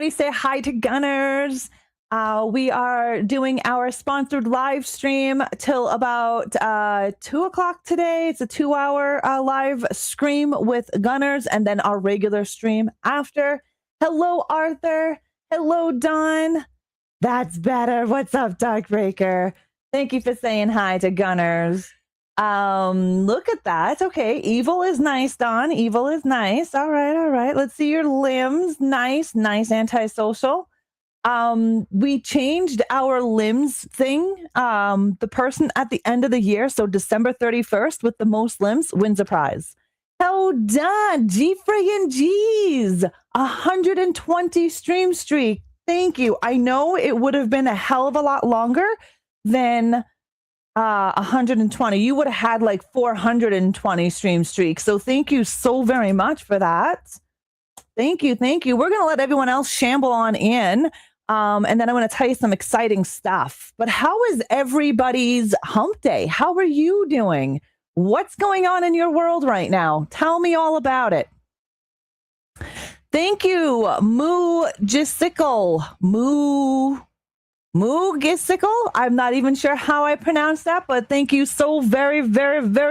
We say hi to Gunnars. We are doing our sponsored live stream till about 2 o'clock today. It's a 2-hour live stream with Gunnars and then our regular stream after. Hello, Arthur. Hello, Don. That's better. What's up, Darkbreaker? Thank you for saying hi to Gunnars. Look at that. Okay, evil is nice, Don. Evil is nice. All right. Let's see your limbs. Nice antisocial. We changed our limbs thing. The person at the end of the year, so December 31st, with the most limbs wins a prize. Well done, G friggin' G's. 120 stream streak. Thank you. I know it would have been a hell of a lot longer than 120. You would have had like 420 stream streaks. So thank you so very much for that. Thank you. We're going to let everyone else shamble on in. And then I'm going to tell you some exciting stuff. But how is everybody's hump day? How are you doing? What's going on in your world right now? Tell me all about it. Thank you, Moogisicle. Moogisicle. I'm not even sure how I pronounce that, but thank you so very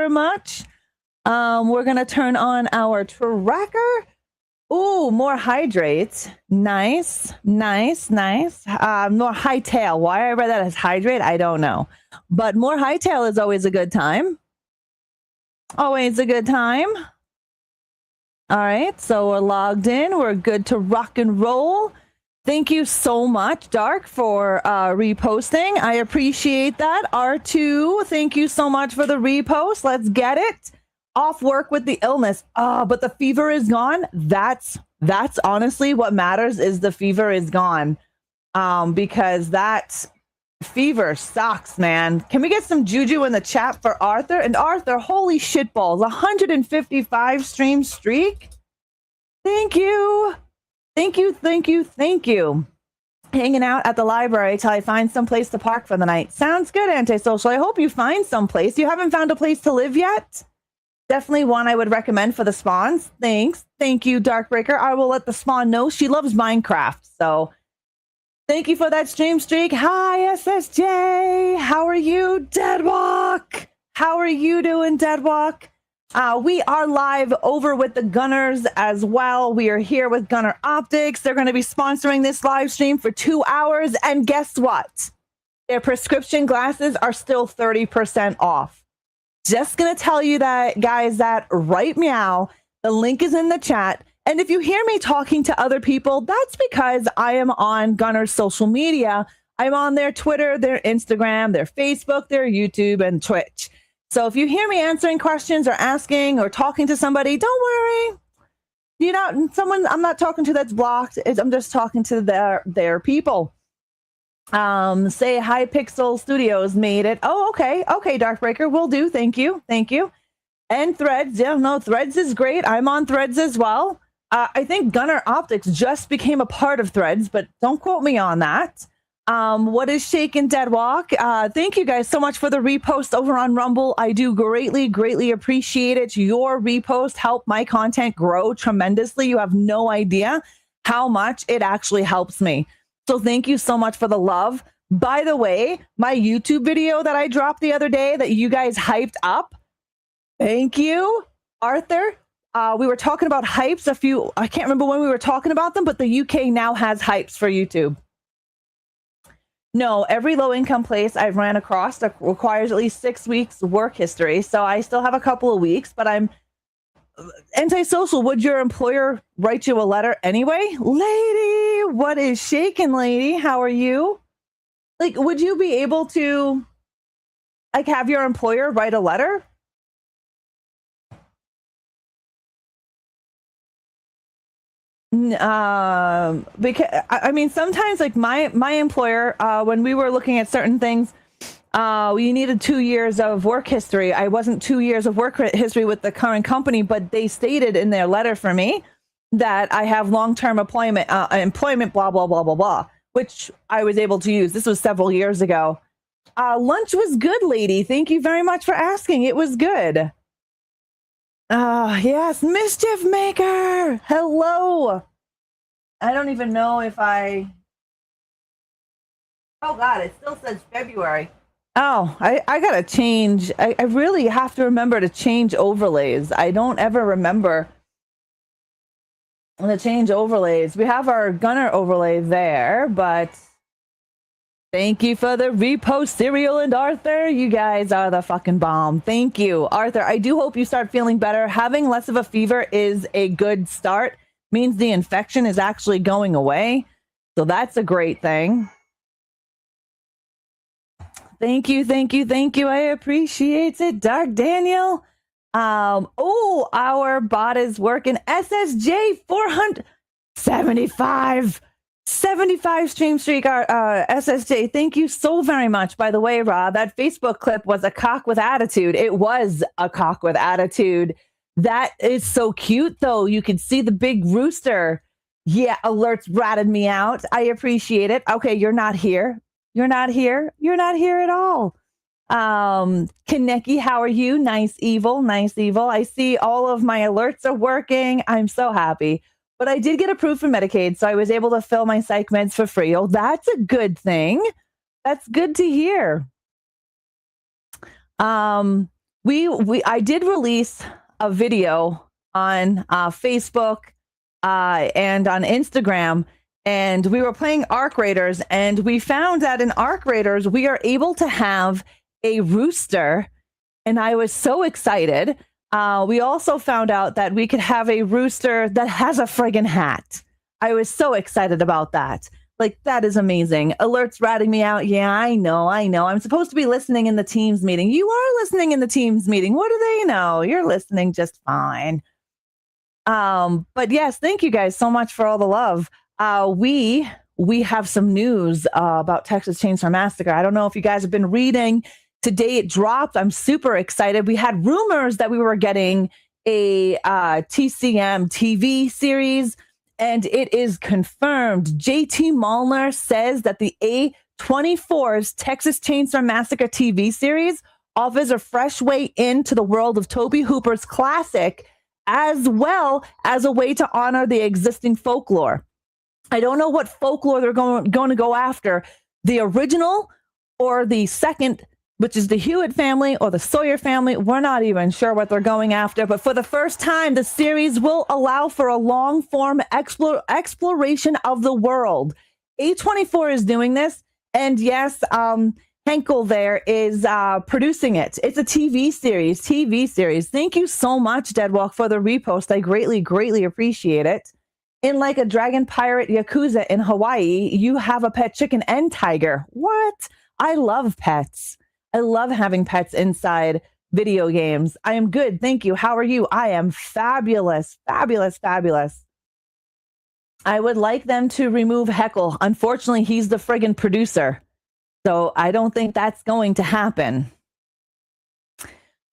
much. We're going to turn on our tracker. Ooh, more hydrates. Nice. More hightail. Why I read that as hydrate, I don't know. But more hightail is always a good time. Always a good time. All right, so we're logged in. We're good to rock and roll. Thank you so much, Dark, for reposting. I appreciate that. R2, thank you so much for the repost. Let's get it. Off work with the illness. But the fever is gone. That's honestly what matters, is the fever is gone. Because that fever sucks, man. Can we get some juju in the chat for Arthur? And Arthur, holy shitballs, 155 stream streak. Thank you. Hanging out at the library till I find some place to park for the night. Sounds good, Antisocial. I hope you find some place. You haven't found a place to live yet? Definitely one I would recommend for the spawns. Thanks. Thank you, Darkbreaker. I will let the spawn know. She loves Minecraft, so thank you for that stream streak. Hi, SSJ. How are you, Deadwalk? How are you doing, Deadwalk? We are live over with the Gunnars as well. We are here with Gunnar Optics. They're going to be sponsoring this live stream for 2 hours. And guess what? Their prescription glasses are still 30% off. Just going to tell you that, guys, that right meow. The link is in the chat. And if you hear me talking to other people, that's because I am on Gunnar's social media. I'm on their Twitter, their Instagram, their Facebook, their YouTube, and Twitch. So if you hear me answering questions or asking or talking to somebody, don't worry. You're not someone I'm not talking to that's blocked. I'm just talking to their people. Say hi, Pixel Studios made it. Oh, okay, Darkbreaker, will do. Thank you. And Threads, yeah, no, Threads is great. I'm on Threads as well. I think Gunnar Optics just became a part of Threads, but don't quote me on that. What is shaking, Deadwalk? Thank you guys so much for the repost over on Rumble. I do greatly appreciate it. Your repost helped my content grow tremendously. You have no idea how much it actually helps me. So thank you so much for the love. By the way, my YouTube video that I dropped the other day that you guys hyped up, thank you, Arthur. We were talking about hypes I can't remember when we were talking about them, but the UK now has hypes for YouTube. No, every low-income place I've ran across requires at least 6 weeks work history. So I still have a couple of weeks, but I'm Antisocial. Would your employer write you a letter anyway? Lady, what is shaking, lady? How are you? Like, would you be able to, like, have your employer write a letter? Because I mean, sometimes like my employer, when we were looking at certain things, we needed 2 years of work history. I wasn't 2 years of work history with the current company, but they stated in their letter for me that I have long-term employment, blah, blah, blah, blah, blah, which I was able to use. This was several years ago. Lunch was good, lady. Thank you very much for asking. It was good. Yes, Mischief Maker. Hello. I don't even know if oh God, it still says February. Oh, I gotta change. I really have to remember to change overlays. I don't ever remember the change overlays. We have our Gunnar overlay there, but thank you for the repost, Serial and Arthur. You guys are the fucking bomb. Thank you, Arthur. I do hope you start feeling better. Having less of a fever is a good start. Means the infection is actually going away. So that's a great thing. Thank you, thank you, thank you. I appreciate it, Dark Daniel. Our bot is working. SSJ 475 stream streak. SSJ, thank you so very much. By the way, Rob, that Facebook clip was a cock with attitude. It was a cock with attitude. That is so cute, though. You can see the big rooster. Yeah, alerts ratted me out. I appreciate it. Okay, you're not here. You're not here. You're not here at all. Kaneki, how are you? Nice evil, nice evil. I see all of my alerts are working. I'm so happy. But I did get approved for Medicaid, so I was able to fill my psych meds for free. Oh, that's a good thing. That's good to hear. I did release a video on Facebook and on Instagram, and we were playing Arc Raiders, and we found that in Arc Raiders, we are able to have a rooster, and I was so excited. We also found out that we could have a rooster that has a friggin' hat. I was so excited about that. Like, that is amazing. Alerts ratting me out. Yeah, I know. I'm supposed to be listening in the Teams meeting. You are listening in the Teams meeting. What do they know? You're listening just fine. But yes, thank you guys so much for all the love. We have some news about Texas Chainsaw Massacre. I don't know if you guys have been reading. Today it dropped. I'm super excited. We had rumors that we were getting a TCM TV series, and it is confirmed. JT Malner says that the A24's Texas Chainsaw Massacre TV series offers a fresh way into the world of Tobe Hooper's classic, as well as a way to honor the existing folklore. I don't know what folklore they're going to go after, the original or the second, which is the Hewitt family or the Sawyer family. We're not even sure what they're going after, but for the first time, the series will allow for a long-form exploration of the world. A24 is doing this, and yes, Henkel there is producing it. It's a TV series. Thank you so much, Deadwalk, for the repost. I greatly appreciate it. In like a dragon pirate Yakuza in Hawaii, you have a pet chicken and tiger. What? I love pets. I love having pets inside video games. I am good. Thank you. How are you? I am fabulous. I would like them to remove Heckle. Unfortunately, he's the friggin' producer. So I don't think that's going to happen.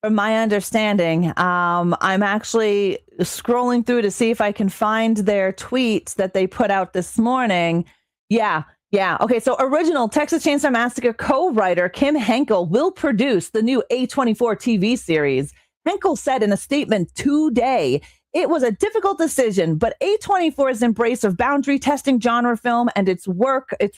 From my understanding, I'm actually scrolling through to see if I can find their tweets that they put out this morning. Yeah. Okay, so original Texas Chainsaw Massacre co-writer Kim Henkel will produce the new A24 TV series. Henkel said in a statement today, it was a difficult decision, but A24's embrace of boundary testing genre film and its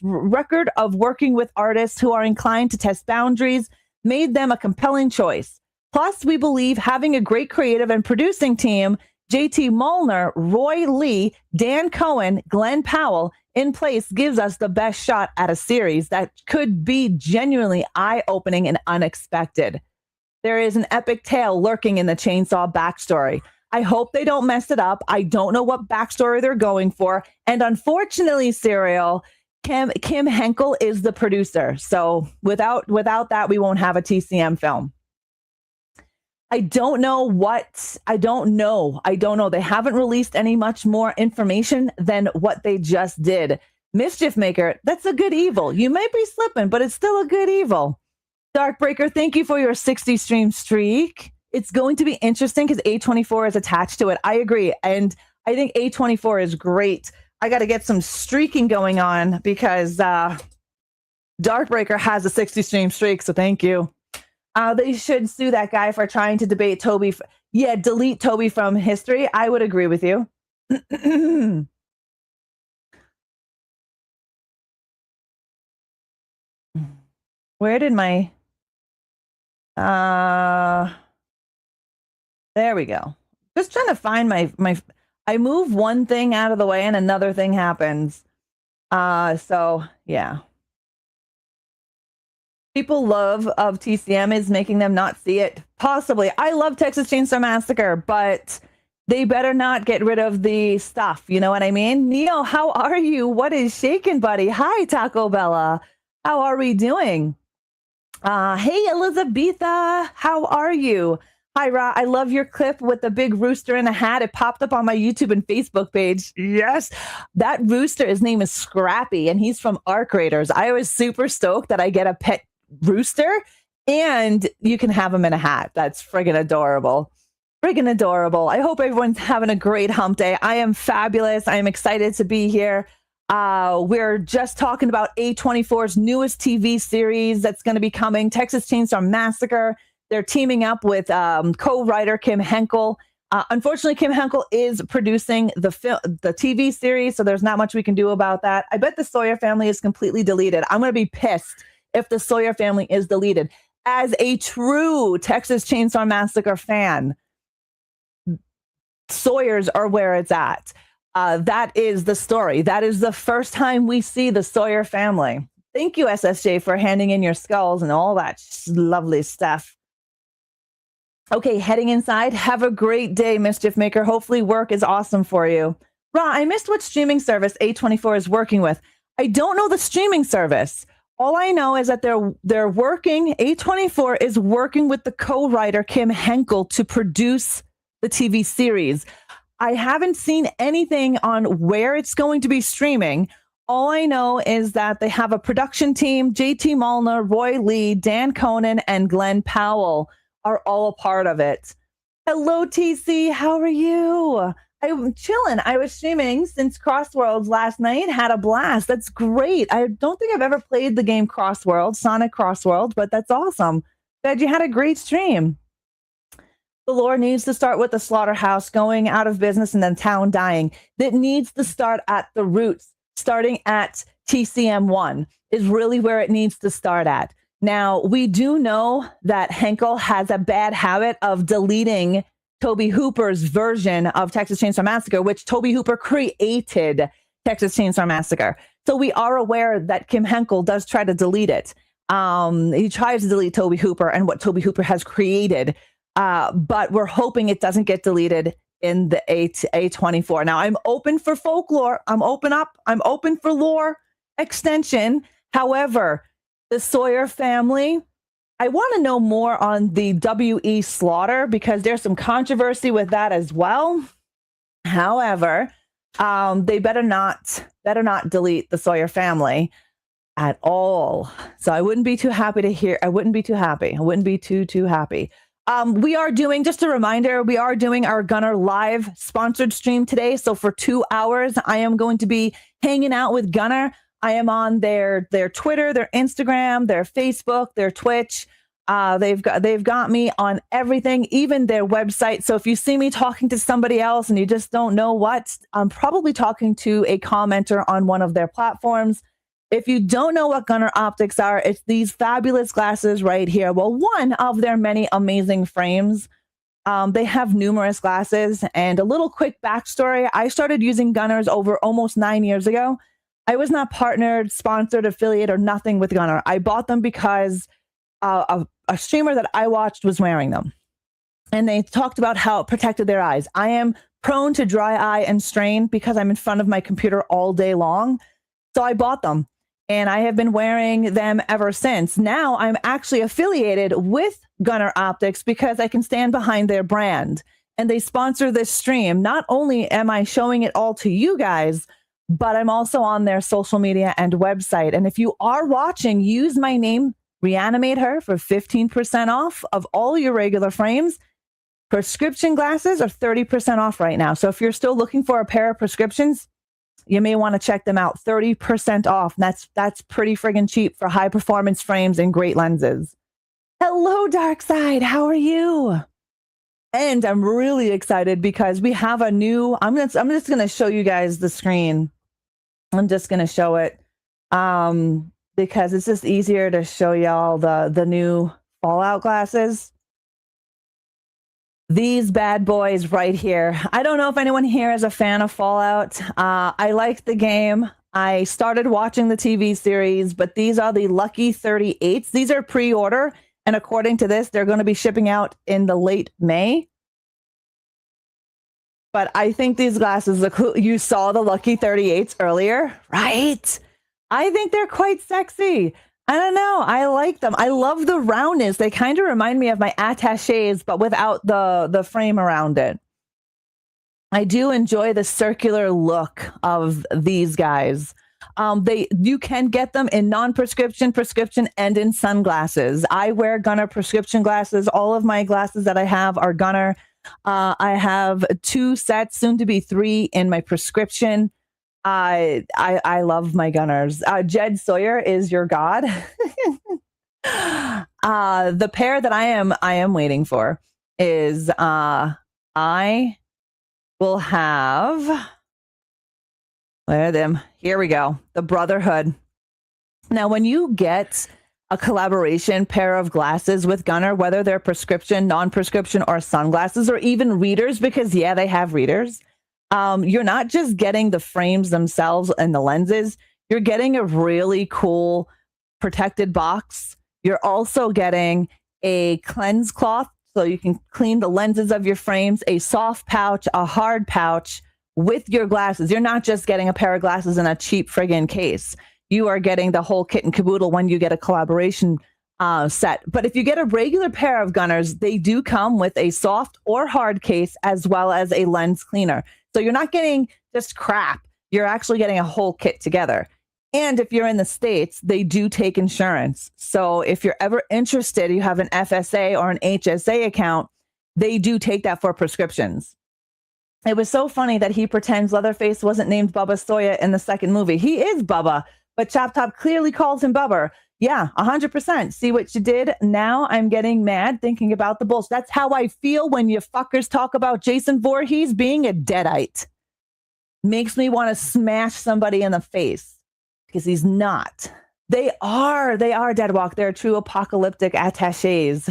record of working with artists who are inclined to test boundaries made them a compelling choice. Plus, we believe having a great creative and producing team, JT Malner, Roy Lee, Dan Cohen, Glenn Powell, in place gives us the best shot at a series that could be genuinely eye-opening and unexpected. There is an epic tale lurking in the Chainsaw backstory. I hope they don't mess it up. I don't know what backstory they're going for. And unfortunately, Serial, Kim Henkel is the producer. So without that, we won't have a TCM film. I don't know. They haven't released any much more information than what they just did. Mischief Maker, that's a good evil. You might be slipping, but it's still a good evil. Darkbreaker, thank you for your 60 stream streak. It's going to be interesting because A24 is attached to it. I agree. And I think A24 is great. I got to get some streaking going on because Darkbreaker has a 60 stream streak. So thank you. They should sue that guy for trying to debate Toby. Delete Toby from history. I would agree with you. Where did my there we go. Just trying to find my I move one thing out of the way and another thing happens. So yeah. People love of TCM is making them not see it. Possibly. I love Texas Chainsaw Massacre, but they better not get rid of the stuff. You know what I mean? Neo, how are you? What is shaking, buddy? Hi, Taco Bella. How are we doing? Hey, Elizabetha. How are you? Hi, Ra. I love your clip with the big rooster in a hat. It popped up on my YouTube and Facebook page. Yes. That rooster, his name is Scrappy, and he's from Arc Raiders. I was super stoked that I get a pet rooster and you can have him in a hat. That's friggin' adorable. Friggin' adorable. I hope everyone's having a great hump day. I am fabulous. I am excited to be here. We're just talking about A24's newest TV series that's going to be coming, Texas Chainsaw Massacre. They're teaming up with co-writer Kim Henkel. Unfortunately, Kim Henkel is producing the TV series, so there's not much we can do about that. I bet the Sawyer family is completely deleted. I'm going to be pissed if the Sawyer family is deleted. As a true Texas Chainsaw Massacre fan, Sawyers are where it's at. That is the story. That is the first time we see the Sawyer family. Thank you, SSJ, for handing in your skulls and all that lovely stuff. Okay, heading inside. Have a great day, Mischief Maker. Hopefully work is awesome for you. Ra, I missed what streaming service A24 is working with. I don't know the streaming service. All I know is that they're working, A24 is working with the co-writer Kim Henkel to produce the TV series. I haven't seen anything on where it's going to be streaming. All I know is that they have a production team. JT Mulner, Roy Lee, Dan Conan, and Glenn Powell are all a part of it. Hello, TC. How are you? I'm chilling. I was streaming since Crossworlds last night. Had a blast. That's great. I don't think I've ever played the game Crossworlds, Sonic Crossworlds, but that's awesome. Glad you had a great stream. The lore needs to start with the slaughterhouse going out of business and then town dying. That needs to start at the roots. Starting at TCM1 is really where it needs to start at. Now, we do know that Henkel has a bad habit of deleting Toby Hooper's version of Texas Chainsaw Massacre, which Toby Hooper created Texas Chainsaw Massacre. So we are aware that Kim Henkel does try to delete it. He tries to delete Toby Hooper and what Toby Hooper has created. But we're hoping it doesn't get deleted in the A24. Now, I'm open for folklore. I'm open for lore extension. However, the Sawyer family, I want to know more on the W.E. Slaughter because there's some controversy with that as well. However, they better not delete the Sawyer family at all. So I wouldn't be too happy to hear. I wouldn't be too happy. We are doing, just a reminder, we are doing our Gunnar live sponsored stream today. So for 2 hours, I am going to be hanging out with Gunnar. I am on their Twitter, their Instagram, their Facebook, their Twitch. They've got me on everything, even their website. So if you see me talking to somebody else and you just don't know what, I'm probably talking to a commenter on one of their platforms. If you don't know what Gunnar Optics are, it's these fabulous glasses right here. Well, one of their many amazing frames. They have numerous glasses. And a little quick backstory. I started using Gunnars over almost 9 years ago. I was not partnered, sponsored, affiliate, or nothing with Gunnar. I bought them because a streamer that I watched was wearing them. And they talked about how it protected their eyes. I am prone to dry eye and strain because I'm in front of my computer all day long. So I bought them. And I have been wearing them ever since. Now I'm actually affiliated with Gunnar Optics because I can stand behind their brand. And they sponsor this stream. Not only am I showing it all to you guys, but I'm also on their social media and website. And if you are watching, use my name, ReAnimateHer, for 15% off of all your regular frames. Prescription glasses are 30% off right now. So if you're still looking for a pair of prescriptions, you may want to check them out. 30% off. That's pretty friggin' cheap for high performance frames and great lenses. Hello, Darkside. How are you? And I'm really excited because we have a new, I'm just going to show you guys the screen. I'm just going to show it. because it's just easier to show y'all the new Fallout glasses. These bad boys right here. I don't know if anyone here is a fan of Fallout. I liked the game. I started watching the TV series, but these are the Lucky 38s. These are pre-order, and according to this, they're going to be shipping out in the late May. But I think these glasses look cool. You saw the Lucky 38s earlier, right? I think they're quite sexy. I don't know. I like them. I love the roundness. They kind of remind me of my attachés, but without the frame around it. I do enjoy the circular look of these guys. You can get them in non-prescription, prescription, and in sunglasses. I wear Gunnar prescription glasses. All of my glasses that I have are Gunnar. I have 2 sets, soon to be 3 in my prescription. I love my Gunnars. Jed Sawyer is your god. The pair that I am waiting for is I will have, where are them? Here we go. The Brotherhood. Now, when you get a collaboration pair of glasses with Gunnar, whether they're prescription, non-prescription, or sunglasses, or even readers, because yeah, they have readers. You're not just getting the frames themselves and the lenses. You're getting a really cool protected box. You're also getting a cleanse cloth so you can clean the lenses of your frames, a soft pouch, a hard pouch with your glasses. You're not just getting a pair of glasses in a cheap friggin' case. You are getting the whole kit and caboodle when you get a collaboration set. But if you get a regular pair of Gunnars, they do come with a soft or hard case as well as a lens cleaner. So you're not getting just crap. You're actually getting a whole kit together. And if you're in the States, they do take insurance. So if you're ever interested, you have an FSA or an HSA account, they do take that for prescriptions. It was so funny that he pretends Leatherface wasn't named Bubba Soya in the second movie. He is Bubba, but Chop Top clearly calls him Bubba. Yeah, 100%. See what you did? Now I'm getting mad thinking about the bullshit. That's how I feel when you fuckers talk about Jason Voorhees being a Deadite. Makes me want to smash somebody in the face because he's not. They are Deadwalk. They're true apocalyptic attachés.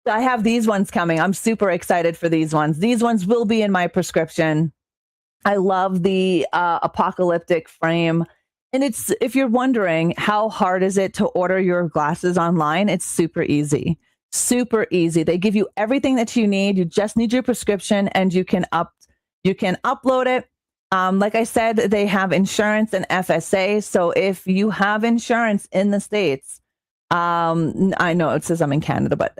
I have these ones coming. I'm super excited for these ones. These ones will be in my prescription. I love the apocalyptic frame. And it's, if you're wondering how hard is it to order your glasses online, it's super easy. Super easy. They give you everything that you need. You just need your prescription and you can upload it. Like I said, they have insurance and FSA. So if you have insurance in the States, I know it says I'm in Canada, but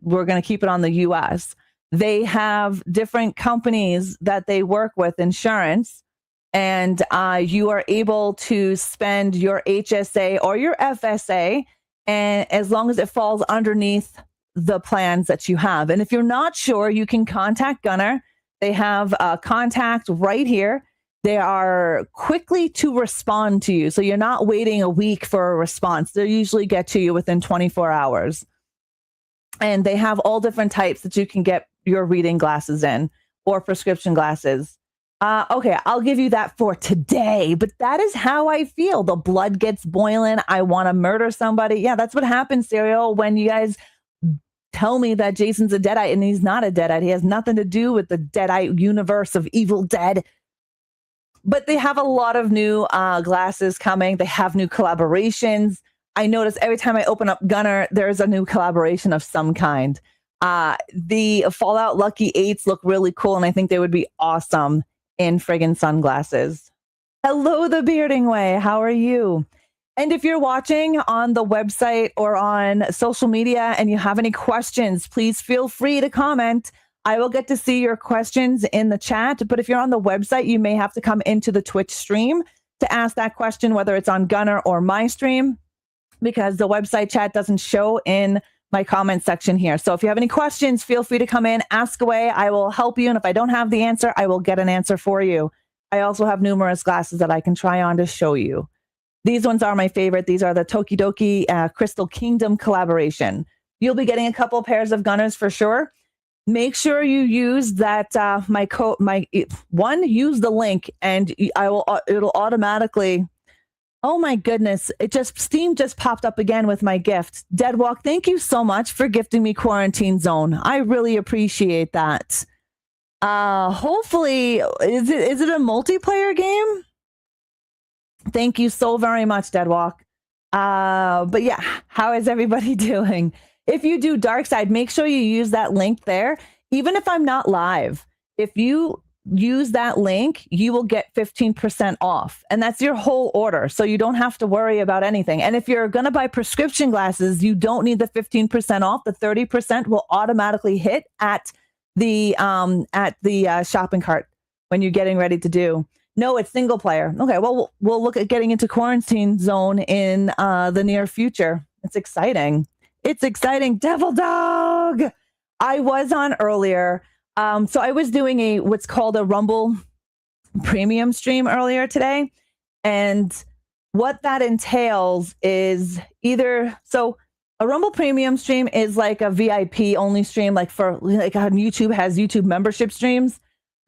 we're going to keep it on the US. They have different companies that they work with insurance, and you are able to spend your HSA or your FSA, and as long as it falls underneath the plans that you have. And if you're not sure, you can contact Gunnar. They have a contact right here. They are quickly to respond to you. So you're not waiting a week for a response. They usually get to you within 24 hours. And they have all different types that you can get your reading glasses in or prescription glasses. Okay, I'll give you that for today, but that is how I feel. The blood gets boiling. I want to murder somebody. Yeah, that's what happens, Serial, when you guys tell me that Jason's a Deadite, and he's not a Deadite. He has nothing to do with the Deadite universe of Evil Dead. But they have a lot of new glasses coming. They have new collaborations. I notice every time I open up Gunnar, there's a new collaboration of some kind. The Fallout Lucky 8s look really cool, and I think they would be awesome in friggin' sunglasses. Hello, The Bearding Way. How are you? And if you're watching on the website or on social media and you have any questions, please feel free to comment. I will get to see your questions in the chat. But if you're on the website, you may have to come into the Twitch stream to ask that question, whether it's on Gunnar or my stream, because the website chat doesn't show in my comment section here. So if you have any questions, feel free to come in, ask away. I will help you. And if I don't have the answer, I will get an answer for you. I also have numerous glasses that I can try on to show you. These ones are my favorite. These are the Tokidoki Crystal Kingdom collaboration. You'll be getting a couple pairs of Gunnars for sure. Make sure you use that use the link, and it'll automatically Oh my goodness. Steam just popped up again with my gift. Deadwalk, thank you so much for gifting me Quarantine Zone. I really appreciate that. Hopefully, is it a multiplayer game? Thank you so very much, Deadwalk. But yeah, how is everybody doing? If you do Dark Side, make sure you use that link there. Even if I'm not live, if you use that link, you will get 15% off. And that's your whole order. So you don't have to worry about anything. And if you're going to buy prescription glasses, you don't need the 15% off. The 30% will automatically hit at the shopping cart when you're getting ready to do. No, it's single player. Okay, well, we'll look at getting into Quarantine Zone in the near future. It's exciting. It's exciting. Devil Dog! I was on earlier. So I was doing what's called a Rumble Premium stream earlier today. And what that entails is so a Rumble Premium stream is like a VIP only stream, like on YouTube has YouTube membership streams.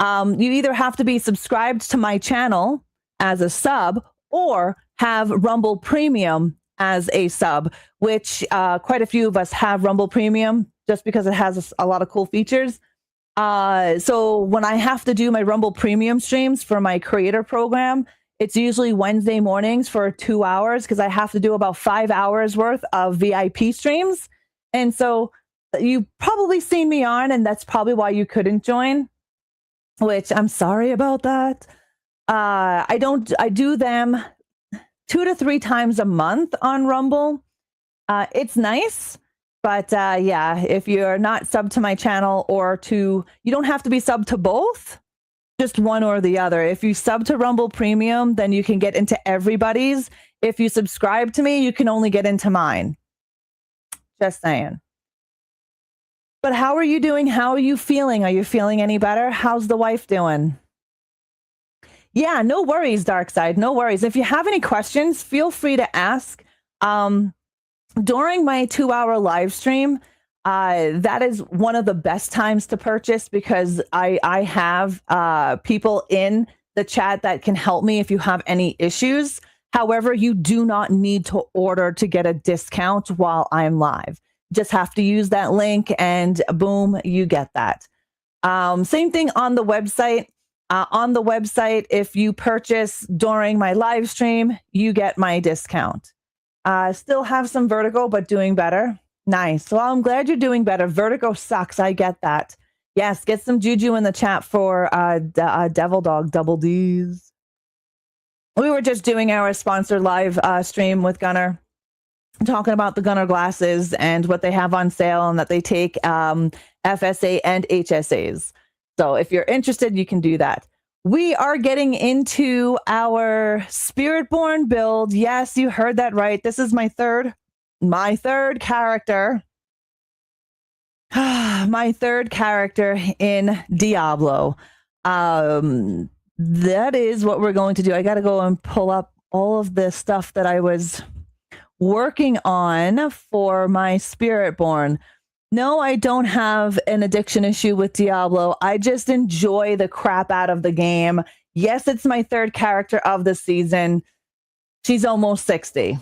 You either have to be subscribed to my channel as a sub or have Rumble Premium as a sub, which quite a few of us have Rumble Premium just because it has a lot of cool features. So when I have to do my Rumble Premium streams for my creator program, it's usually Wednesday mornings for 2 hours because I have to do about 5 hours worth of VIP streams. And so you've probably seen me on, and that's probably why you couldn't join, which I'm sorry about that. I do them 2 to 3 times a month on Rumble. It's nice. But yeah, if you're not sub to my channel you don't have to be sub to both, just one or the other. If you sub to Rumble Premium, then you can get into everybody's. If you subscribe to me, you can only get into mine. Just saying. But how are you doing? How are you feeling? Are you feeling any better? How's the wife doing? Yeah, no worries, Darkside. No worries. If you have any questions, feel free to ask. During my 2-hour live stream, that is one of the best times to purchase because I have people in the chat that can help me if you have any issues. However, you do not need to order to get a discount while I'm live. Just have to use that link and boom, you get that. Same thing on the website. On the website, if you purchase during my live stream, you get my discount. Still have some vertigo, but doing better. Nice. Well, I'm glad you're doing better. Vertigo sucks. I get that. Yes, get some juju in the chat for Devil Dog, double D's. We were just doing our sponsored live stream with Gunnar, talking about the Gunnar glasses and what they have on sale and that they take FSA and HSAs. So if you're interested, you can do that. We are getting into our Spiritborn build. Yes, you heard that right. This is my third character. My third character in Diablo. That is what we're going to do. I got to go and pull up all of the stuff that I was working on for my Spiritborn. No, I don't have an addiction issue with Diablo. I just enjoy the crap out of the game. Yes, it's my third character of the season. She's almost 60.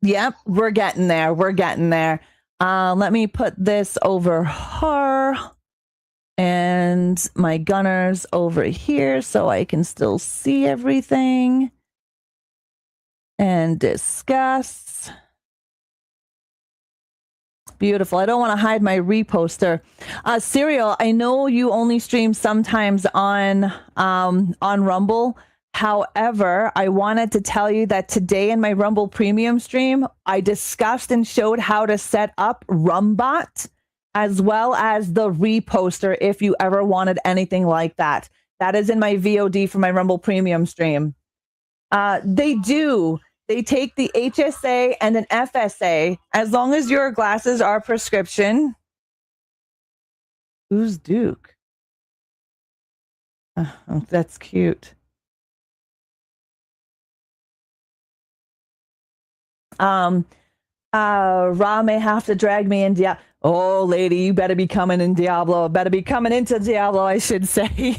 Yep, we're getting there. We're getting there. Let me put this over her. And my Gunnar's over here so I can still see everything. And discuss. Beautiful. I don't want to hide my reposter. Serial, I know you only stream sometimes on Rumble. However, I wanted to tell you that today in my Rumble Premium stream, I discussed and showed how to set up Rumbot as well as the reposter if you ever wanted anything like that. That is in my VOD for my Rumble Premium stream. They do. They take the HSA and an FSA as long as your glasses are prescription. Who's Duke? Oh, that's cute. Ra may have to drag me in Diablo. Oh, lady, you better be coming in Diablo. Better be coming into Diablo, I should say.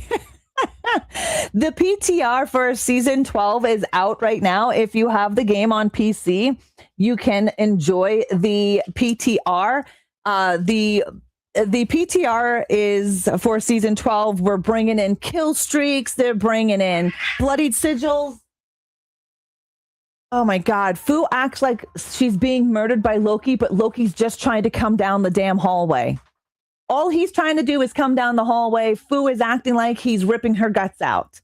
The PTR for season 12 is out right now. If you have the game on PC, you can enjoy the PTR. The PTR is for season 12. We're bringing in kill streaks. They're bringing in bloodied sigils. Oh my God. Fu acts like she's being murdered by Loki, but Loki's just trying to come down the damn hallway. All he's trying to do is come down the hallway. Fu is acting like he's ripping her guts out.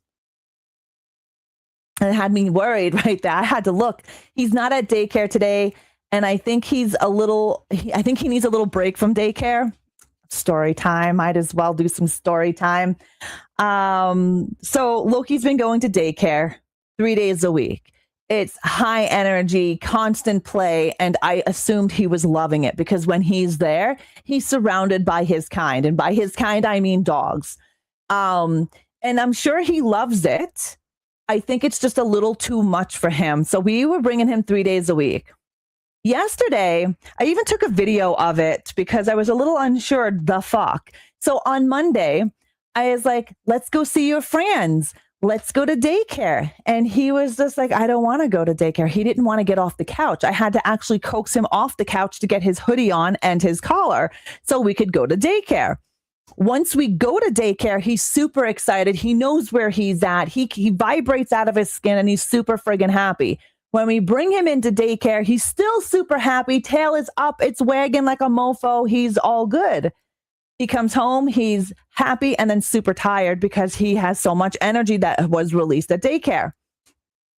And it had me worried right there. I had to look. He's not at daycare today. And I think I think he needs a little break from daycare. Story time. Might as well do some story time. So Loki's been going to daycare 3 days a week. It's high energy, constant play, and I assumed he was loving it because when he's there, he's surrounded by his kind. And by his kind, I mean dogs. And I'm sure he loves it. I think it's just a little too much for him. So we were bringing him 3 days a week. Yesterday, I even took a video of it because I was a little unsure the fuck. So on Monday, I was like, let's go see your friends. Let's go to daycare. And he was just like, I don't want to go to daycare. He didn't want to get off the couch. I had to actually coax him off the couch to get his hoodie on and his collar so we could go to daycare. Once we go to daycare, he's super excited. He knows where he's at. He vibrates out of his skin and he's super friggin' happy. When we bring him into daycare, he's still super happy. Tail is up. It's wagging like a mofo. He's all good. He comes home, he's happy and then super tired because he has so much energy that was released at daycare.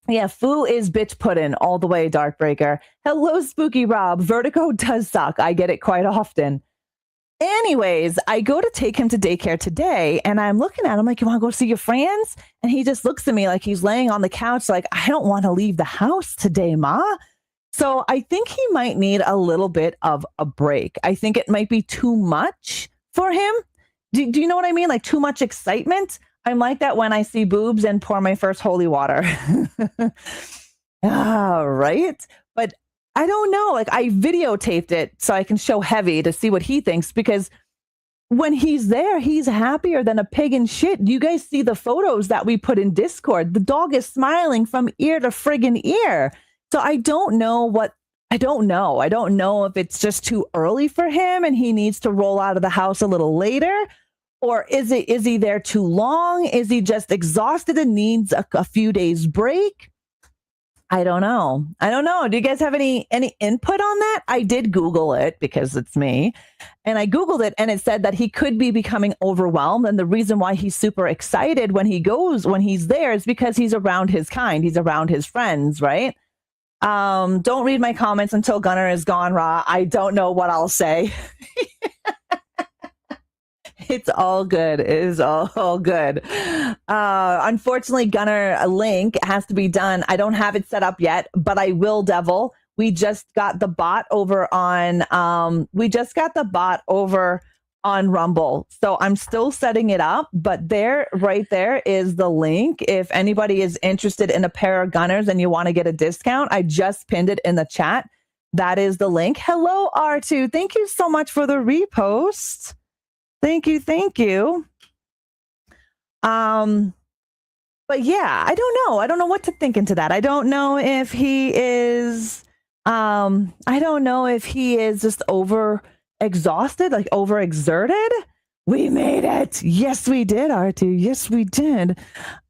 Yeah, Fu is bitch puddin' all the way, Darkbreaker. Hello, Spooky Rob. Vertigo does suck. I get it quite often. Anyways, I go to take him to daycare today and I'm looking at him like, you want to go see your friends? And he just looks at me like he's laying on the couch like, I don't want to leave the house today, Ma. So I think he might need a little bit of a break. I think it might be too much for him. Do you know what I mean? Like too much excitement. I'm like that when I see boobs and pour my first holy water. Right. But I don't know. Like I videotaped it so I can show Heavy to see what he thinks because when he's there, he's happier than a pig in shit. You guys see the photos that we put in Discord. The dog is smiling from ear to friggin' ear. So I don't know. I don't know if it's just too early for him and he needs to roll out of the house a little later, or is he there too long? Is he just exhausted and needs a few days break? I don't know. Do you guys have any input on that? I did Google it because it's me, and I Googled it and it said that he could be becoming overwhelmed, and the reason why he's super excited when he's there is because he's around his kind, he's around his friends, right? Don't read my comments until Gunnar is gone, Ra. I don't know what I'll say. It's all good. It is all good. Unfortunately, Gunnar, a link has to be done. I don't have it set up yet, but I will, Devil. We just got the bot over on Rumble. So I'm still setting it up, but right there is the link. If anybody is interested in a pair of Gunnars and you want to get a discount, I just pinned it in the chat. That is the link. Hello, R2. Thank you so much for the repost. Thank you. But yeah, I don't know. I don't know what to think into that. I don't know if he is just exhausted, like overexerted. We made it. Yes, we did, R2. Yes, we did.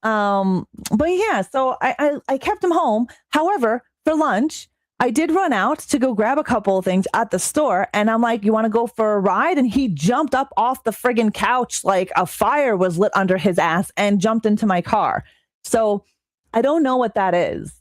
But yeah, so I kept him home. However, for lunch, I did run out to go grab a couple of things at the store. And I'm like, you want to go for a ride? And he jumped up off the friggin' couch like a fire was lit under his ass and jumped into my car. So I don't know what that is.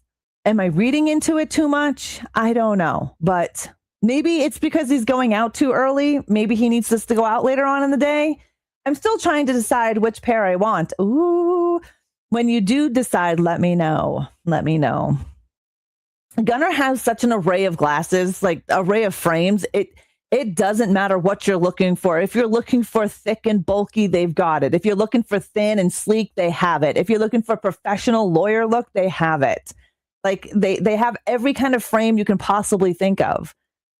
Am I reading into it too much? I don't know. But maybe it's because he's going out too early. Maybe he needs us to go out later on in the day. I'm still trying to decide which pair I want. Ooh, when you do decide, let me know. Gunnar has such an array of glasses, like array of frames. It doesn't matter what you're looking for. If you're looking for thick and bulky, they've got it. If you're looking for thin and sleek, they have it. If you're looking for professional lawyer look, they have it. Like they have every kind of frame you can possibly think of.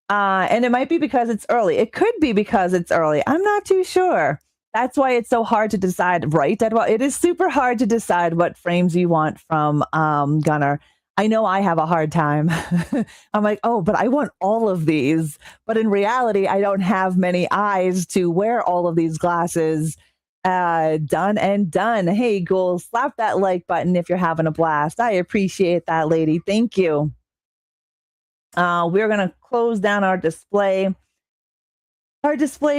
And it might be because it's early. It could be because it's early. I'm not too sure. That's why it's so hard to decide, right? It is super hard to decide what frames you want from Gunnar. I know I have a hard time. I'm like, oh, but I want all of these. But in reality, I don't have many eyes to wear all of these glasses. Done and done. Hey, Ghoul, slap that like button if you're having a blast. I appreciate that, lady. Thank you. We're going to close down our display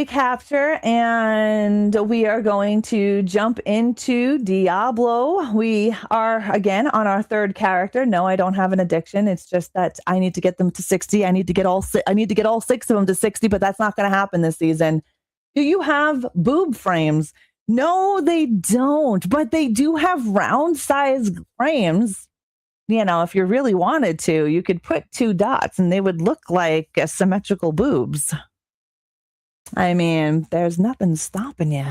capture, and we are going to jump into Diablo. We are again on our third character. No, I don't have an addiction. It's just that I need to get them to 60. I need to get all 6 of them to 60, but that's not going to happen this season. Do you have boob frames? No, they don't, but they do have round size frames. You know, if you really wanted to, you could put 2 dots and they would look like symmetrical boobs. I mean, there's nothing stopping you.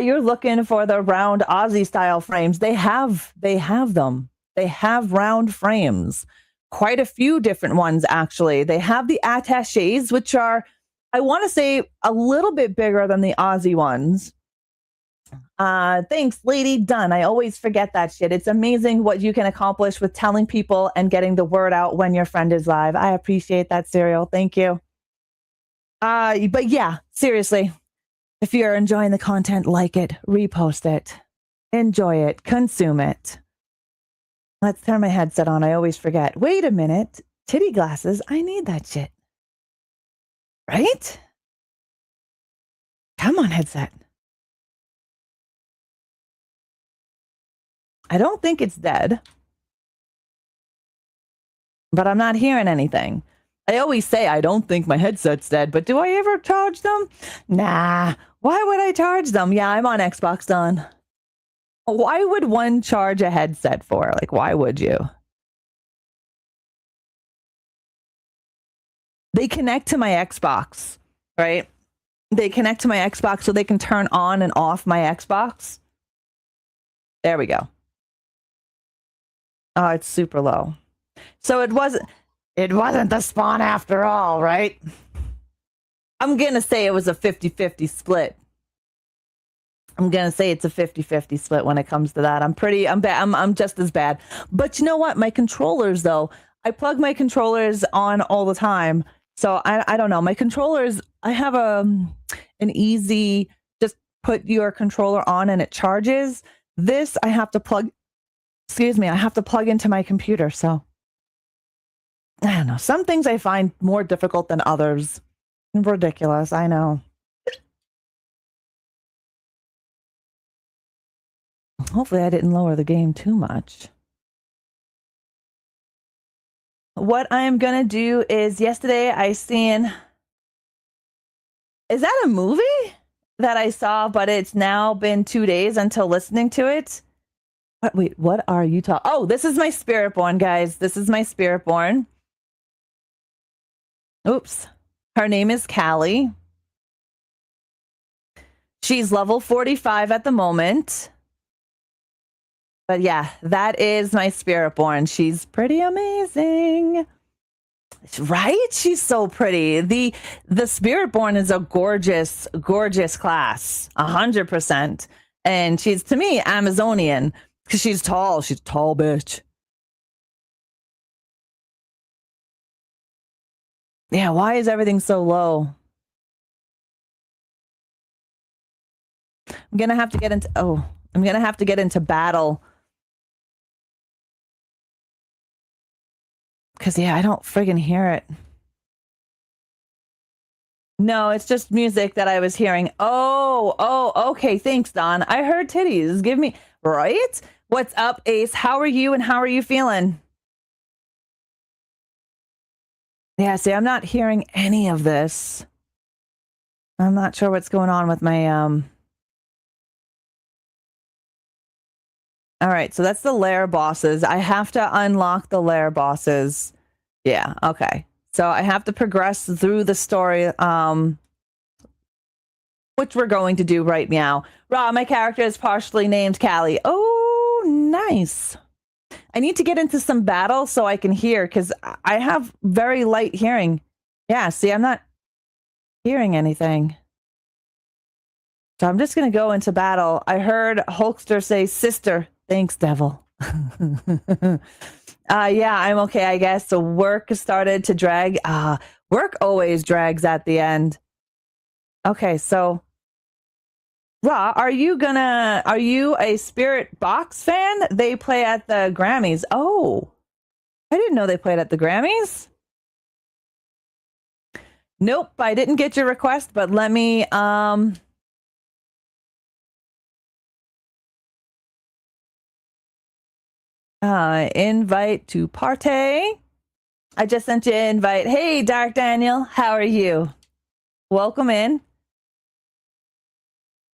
You're looking for the round Aussie style frames. They have them. They have round frames. Quite a few different ones, actually. They have the attachés, which are, I want to say, a little bit bigger than the Aussie ones. Thanks, Lady Dunn. I always forget that shit. It's amazing what you can accomplish with telling people and getting the word out when your friend is live. I appreciate that, Serial. Thank you. But yeah, seriously, if you're enjoying the content, like it, repost it, enjoy it, consume it. Let's turn my headset on. I always forget. Wait a minute. Titty glasses. I need that shit. Right? Come on, headset. I don't think it's dead, but I'm not hearing anything. I always say I don't think my headset's dead, but do I ever charge them? Nah. Why would I charge them? Yeah, I'm on Xbox Done. Why would one charge a headset for? Like, why would you? They connect to my Xbox, right? They connect to my Xbox so they can turn on and off my Xbox. There we go. Oh, it's super low. So it wasn't the spawn after all, right? I'm going to say it was a 50-50 split. I'm going to say it's a 50-50 split when it comes to that. I'm just as bad. But you know what? My controllers, though, I plug my controllers on all the time. So I don't know. My controllers, I have an easy, just put your controller on and it charges. This I have to plug into my computer. So I don't know. Some things I find more difficult than others. Ridiculous, I know. Hopefully I didn't lower the game too much. What I'm going to do is, yesterday I seen... Is that a movie that I saw, but it's now been 2 days until listening to it? Wait, what are you talking... Oh, this is my Spiritborn, guys. This is my Spiritborn. Oops. Her name is Callie. She's level 45 at the moment. But yeah, that is my Spiritborn. She's pretty amazing. Right? She's so pretty. The Spiritborn is a gorgeous, gorgeous class. 100%. And she's, to me, Amazonian. Because she's tall. She's a tall bitch. Yeah, why is everything so low? I'm going to have to get into battle. Because, yeah, I don't friggin' hear it. No, it's just music that I was hearing. Oh, okay. Thanks, Don. I heard titties. Give me... Right? What's up, Ace? How are you and how are you feeling? Yeah, see, I'm not hearing any of this. I'm not sure what's going on with my... All right, so that's the lair bosses. I have to unlock the lair bosses. Yeah, okay. So I have to progress through the story, which we're going to do right now. Ra, my character is partially named Callie. Oh, nice. I need to get into some battle so I can hear, because I have very light hearing. Yeah, see, I'm not hearing anything. So I'm just going to go into battle. I heard Hulkster say, sister. Thanks, devil. Yeah, I'm okay, I guess. So work started to drag. Work always drags at the end. Okay, so Ra, are you a Spirit Box fan? They play at the Grammys. Oh, I didn't know they played at the Grammys. Nope, I didn't get your request, but let me invite to party. I just sent you an invite. Hey, Dark Daniel, how are you? Welcome in.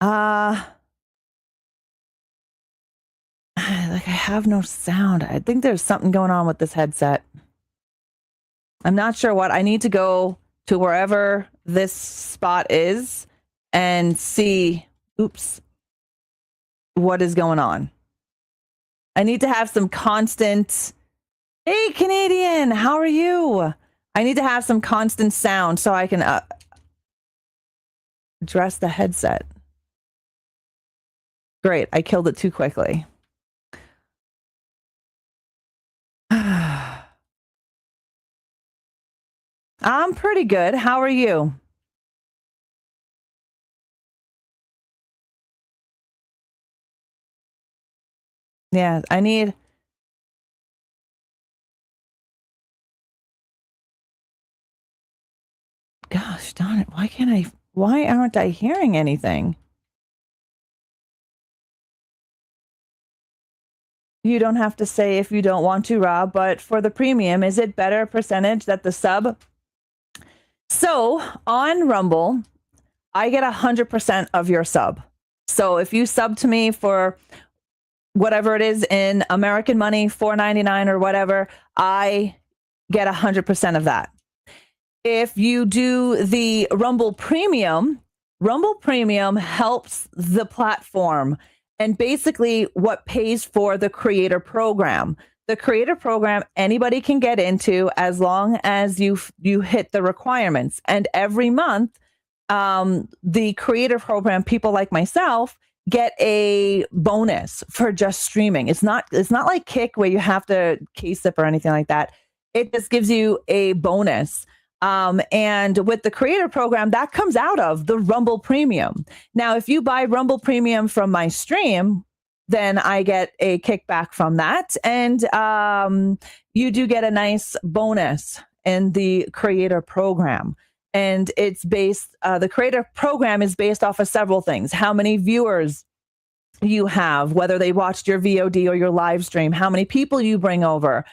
Like I have no sound. I think there's something going on with this headset. I'm not sure what. I need to go to wherever this spot is and see, oops, what is going on. I need to have some constant, hey, Canadian, how are you? I need to have some constant sound so I can address the headset. Great, I killed it too quickly. I'm pretty good. How are you? Yeah, I need... Gosh darn it, why aren't I hearing anything? You don't have to say if you don't want to, Rob, but for the premium, is it better percentage that the sub? So on Rumble, I get 100% of your sub. So if you sub to me for whatever it is in American money, $4.99 or whatever, I get 100% of that. If you do the Rumble Premium helps the platform and basically what pays for the creator program. The creator program, anybody can get into as long as you hit the requirements. And every month, the creator program, people like myself, get a bonus for just streaming. It's not like Kick where you have to KSIP or anything like that. It just gives you a bonus. And with the creator program, that comes out of the Rumble Premium. Now, if you buy Rumble Premium from my stream, then I get a kickback from that. And you do get a nice bonus in the creator program. And it's based, the creator program is based off of several things. How many viewers you have, whether they watched your VOD or your live stream, how many people you bring over.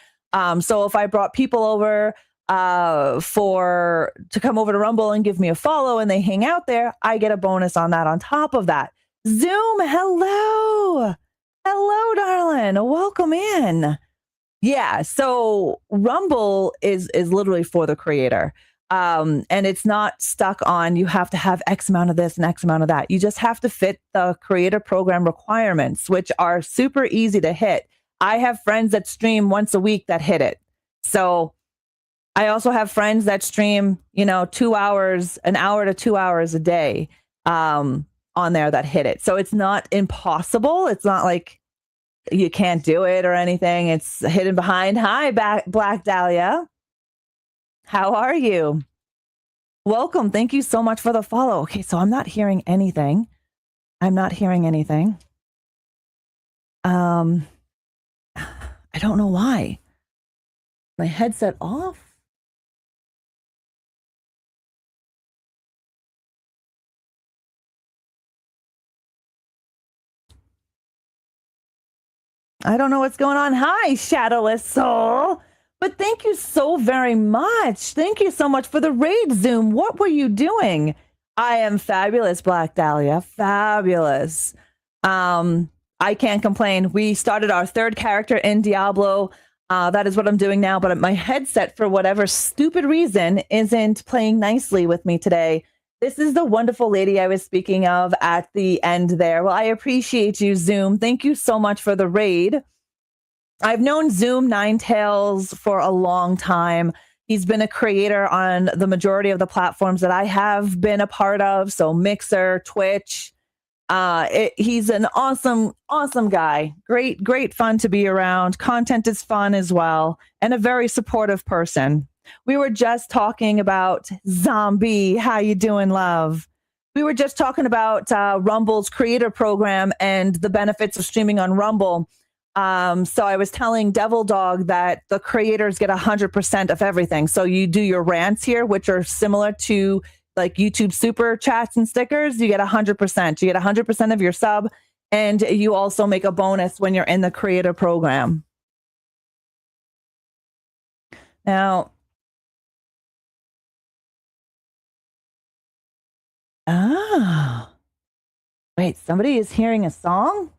So if I brought people over to come over to Rumble and give me a follow and they hang out there, I get a bonus on that on top of that. Zoom, hello. Hello, darling. Welcome in. Yeah, so Rumble is literally for the creator. And it's not stuck on you have to have X amount of this and X amount of that. You just have to fit the creator program requirements, which are super easy to hit. I have friends that stream once a week that hit it. So I also have friends that stream, 2 hours, an hour to 2 hours a day on there that hit it. So it's not impossible. It's not like you can't do it or anything. It's hidden behind. Hi, Black Dahlia. How are you? Welcome. Thank you so much for the follow. Okay, so I'm not hearing anything. I don't know why. My headset off? I don't know what's going on. Hi, Shadowless Soul. But thank you so very much. Thank you so much for the raid, Zoom. What were you doing? I am fabulous, Black Dahlia. Fabulous. I can't complain. We started our third character in Diablo. That is what I'm doing now. But my headset, for whatever stupid reason, isn't playing nicely with me today. This is the wonderful lady I was speaking of at the end there. Well, I appreciate you, Zoom. Thank you so much for the raid. I've known Zoom Ninetails for a long time. He's been a creator on the majority of the platforms that I have been a part of. So Mixer, Twitch, He's an awesome guy. Great fun to be around. Content is fun as well, and a very supportive person. We were just talking about Zombie. How you doing, love? We were just talking about Rumble's creator program and the benefits of streaming on Rumble. So I was telling Devil Dog that the creators get 100% of everything. So you do your rants here, which are similar to like YouTube super chats and stickers. You get 100%. You get 100% of your sub, and you also make a bonus when you're in the creator program. Now, wait, somebody is hearing a song?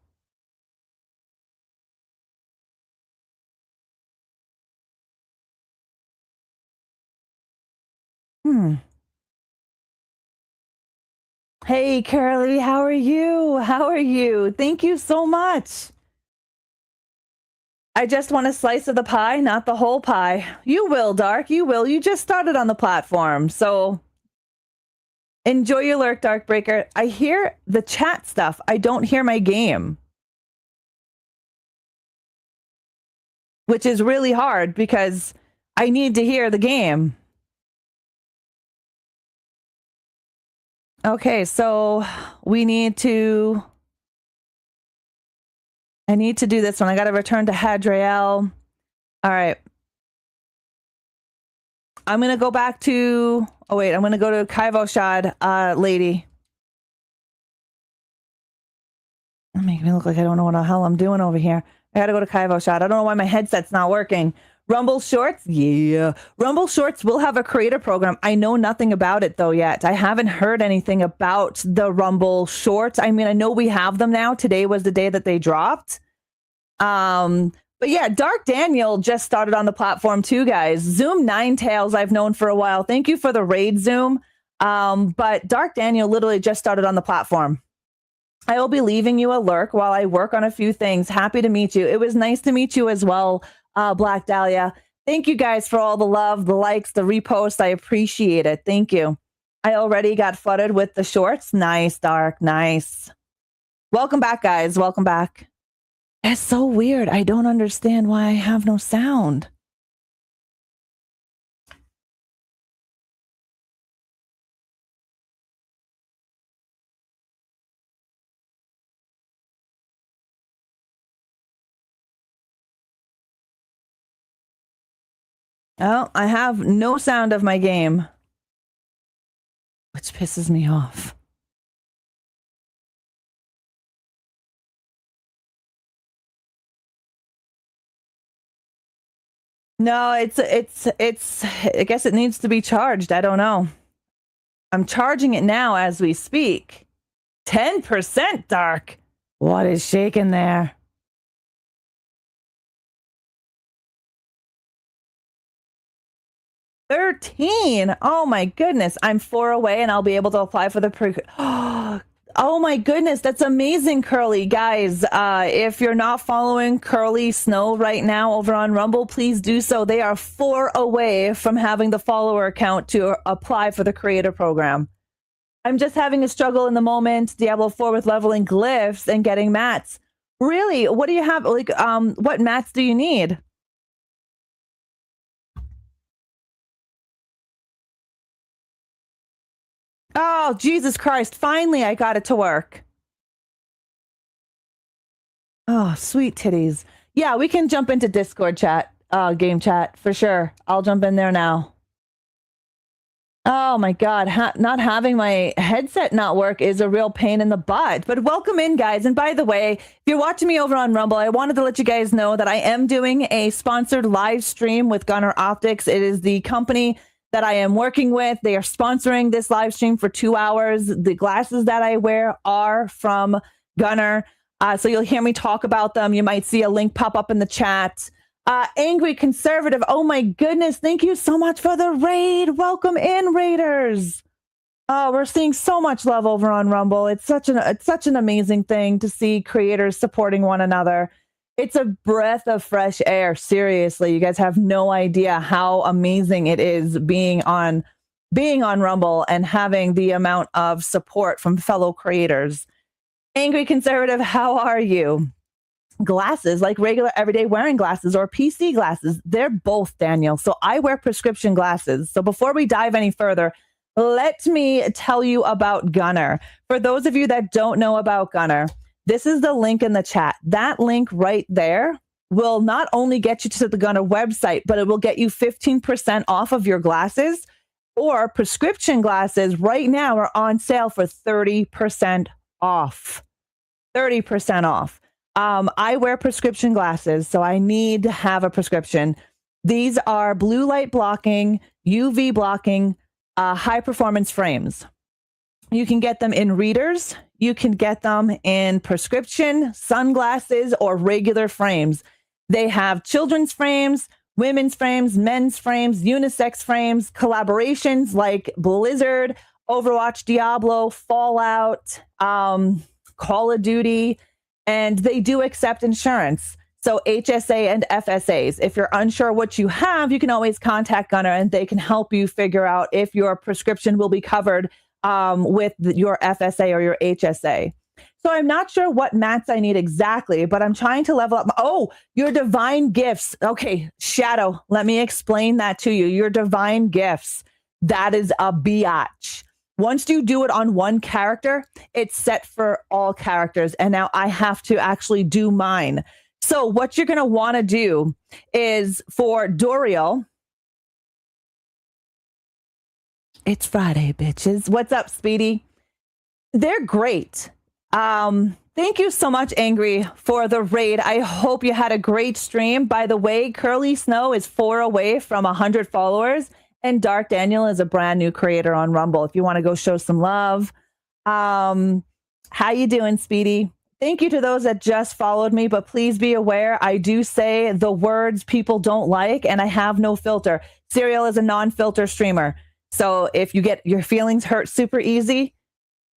Hey, Curly, how are you? How are you? Thank you so much. I just want a slice of the pie, not the whole pie. You will, Dark. You will. You just started on the platform. So enjoy your lurk, Darkbreaker. I hear the chat stuff. I don't hear my game, which is really hard because I need to hear the game. Okay, so I need to do this one. I got to return to Hadrael. All right. I'm going to go back to, I'm going to go to Kaivoshad, lady. Make me look like I don't know what the hell I'm doing over here. I got to go to Kaivoshad. I don't know why my headset's not working. Rumble Shorts? Yeah. Rumble Shorts will have a creator program. I know nothing about it, though, yet. I haven't heard anything about the Rumble Shorts. I mean, I know we have them now. Today was the day that they dropped. But yeah, Dark Daniel just started on the platform, too, guys. Zoom Ninetails I've known for a while. Thank you for the raid, Zoom. But Dark Daniel literally just started on the platform. I will be leaving you a lurk while I work on a few things. Happy to meet you. It was nice to meet you as well, Black Dahlia. Thank you guys for all the love, the likes, the reposts. I appreciate it. Thank you. I already got flooded with the shorts. Nice, Dark. Nice. Welcome back, guys. Welcome back. It's so weird. I don't understand why I have no sound. Oh, I have no sound of my game, which pisses me off. No, it's I guess it needs to be charged. I don't know. I'm charging it now as we speak. 10%, Dark. What is shaking there? $13. Oh my goodness. I'm 4 away and I'll be able to apply for the Oh my goodness, that's amazing, Curly. Guys, if you're not following Curly Snow right now over on Rumble, please do so. They are 4 away from having the follower count to apply for the creator program. I'm just having a struggle in the moment, Diablo 4, with leveling glyphs and getting mats. Really? What do you have? Like, what mats do you need? Oh, Jesus Christ. Finally, I got it to work. Oh, sweet titties. Yeah, we can jump into Discord chat, game chat, for sure. I'll jump in there now. Oh my God, not having my headset not work is a real pain in the butt. But welcome in, guys. And by the way, if you're watching me over on Rumble, I wanted to let you guys know that I am doing a sponsored live stream with Gunnar Optics. It is the company that I am working with. They are sponsoring this live stream for 2 hours. The glasses that I wear are from Gunnar. So you'll hear me talk about them. You might see a link pop up in the chat. Angry Conservative. Oh my goodness. Thank you so much for the raid. Welcome in, Raiders. Oh, we're seeing so much love over on Rumble. It's such an amazing thing to see creators supporting one another. It's a breath of fresh air. Seriously, you guys have no idea how amazing it is being on Rumble and having the amount of support from fellow creators. Angry Conservative, how are you? Glasses, like regular everyday wearing glasses or PC glasses, they're both, Daniel. So I wear prescription glasses. So before we dive any further, let me tell you about Gunnar. For those of you that don't know about Gunnar, this is the link in the chat. That link right there will not only get you to the Gunnar website, but it will get you 15% off of your glasses, or prescription glasses right now are on sale for 30% off. 30% off. I wear prescription glasses, so I need to have a prescription. These are blue light blocking, UV blocking, high performance frames. You can get them in readers. You can get them in prescription, sunglasses, or regular frames. They have children's frames, women's frames, men's frames, unisex frames, collaborations like Blizzard, Overwatch, Diablo, Fallout, Call of Duty, and they do accept insurance. So HSA and FSAs. If you're unsure what you have, you can always contact Gunnar and they can help you figure out if your prescription will be covered with your FSA or your HSA. So I'm not sure what mats I need exactly, but I'm trying to level up. Oh, your divine gifts. Okay, Shadow, let me explain that to you. Your divine gifts. That is a biatch. Once you do it on one character, it's set for all characters. And now I have to actually do mine. So what you're going to want to do is for Doriel. It's Friday, bitches. What's up, Speedy? They're great. Thank you so much, Angry, for the raid. I hope you had a great stream. By the way, Curly Snow is 4 away from 100 followers. And Dark Daniel is a brand new creator on Rumble. If you want to go show some love. How you doing, Speedy? Thank you to those that just followed me, but please be aware, I do say the words people don't like, and I have no filter. Serial is a non-filter streamer. So if you get your feelings hurt super easy,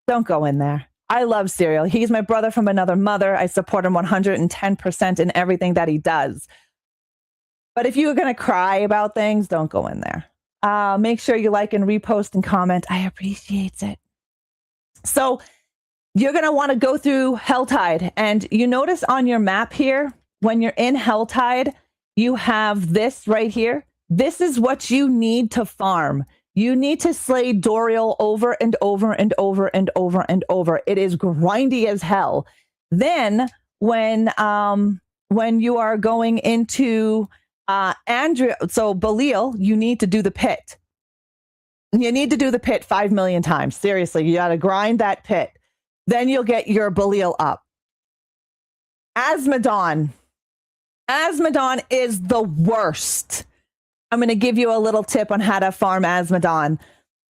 don't go in there. I love Serial. He's my brother from another mother. I support him 110% in everything that he does. But if you're going to cry about things, don't go in there. Make sure you like and repost and comment. I appreciate it. So you're going to want to go through Helltide. And you notice on your map here, when you're in Helltide, you have this right here. This is what you need to farm. You need to slay Doriel over and over and over and over and over. It is grindy as hell. Then when you are going into Andrea, so Belial, you need to do the pit. You need to do the pit 5 million times. Seriously, you got to grind that pit. Then you'll get your Belial up. Asmodon. Asmodon is the worst. I'm going to give you a little tip on how to farm Asmodon.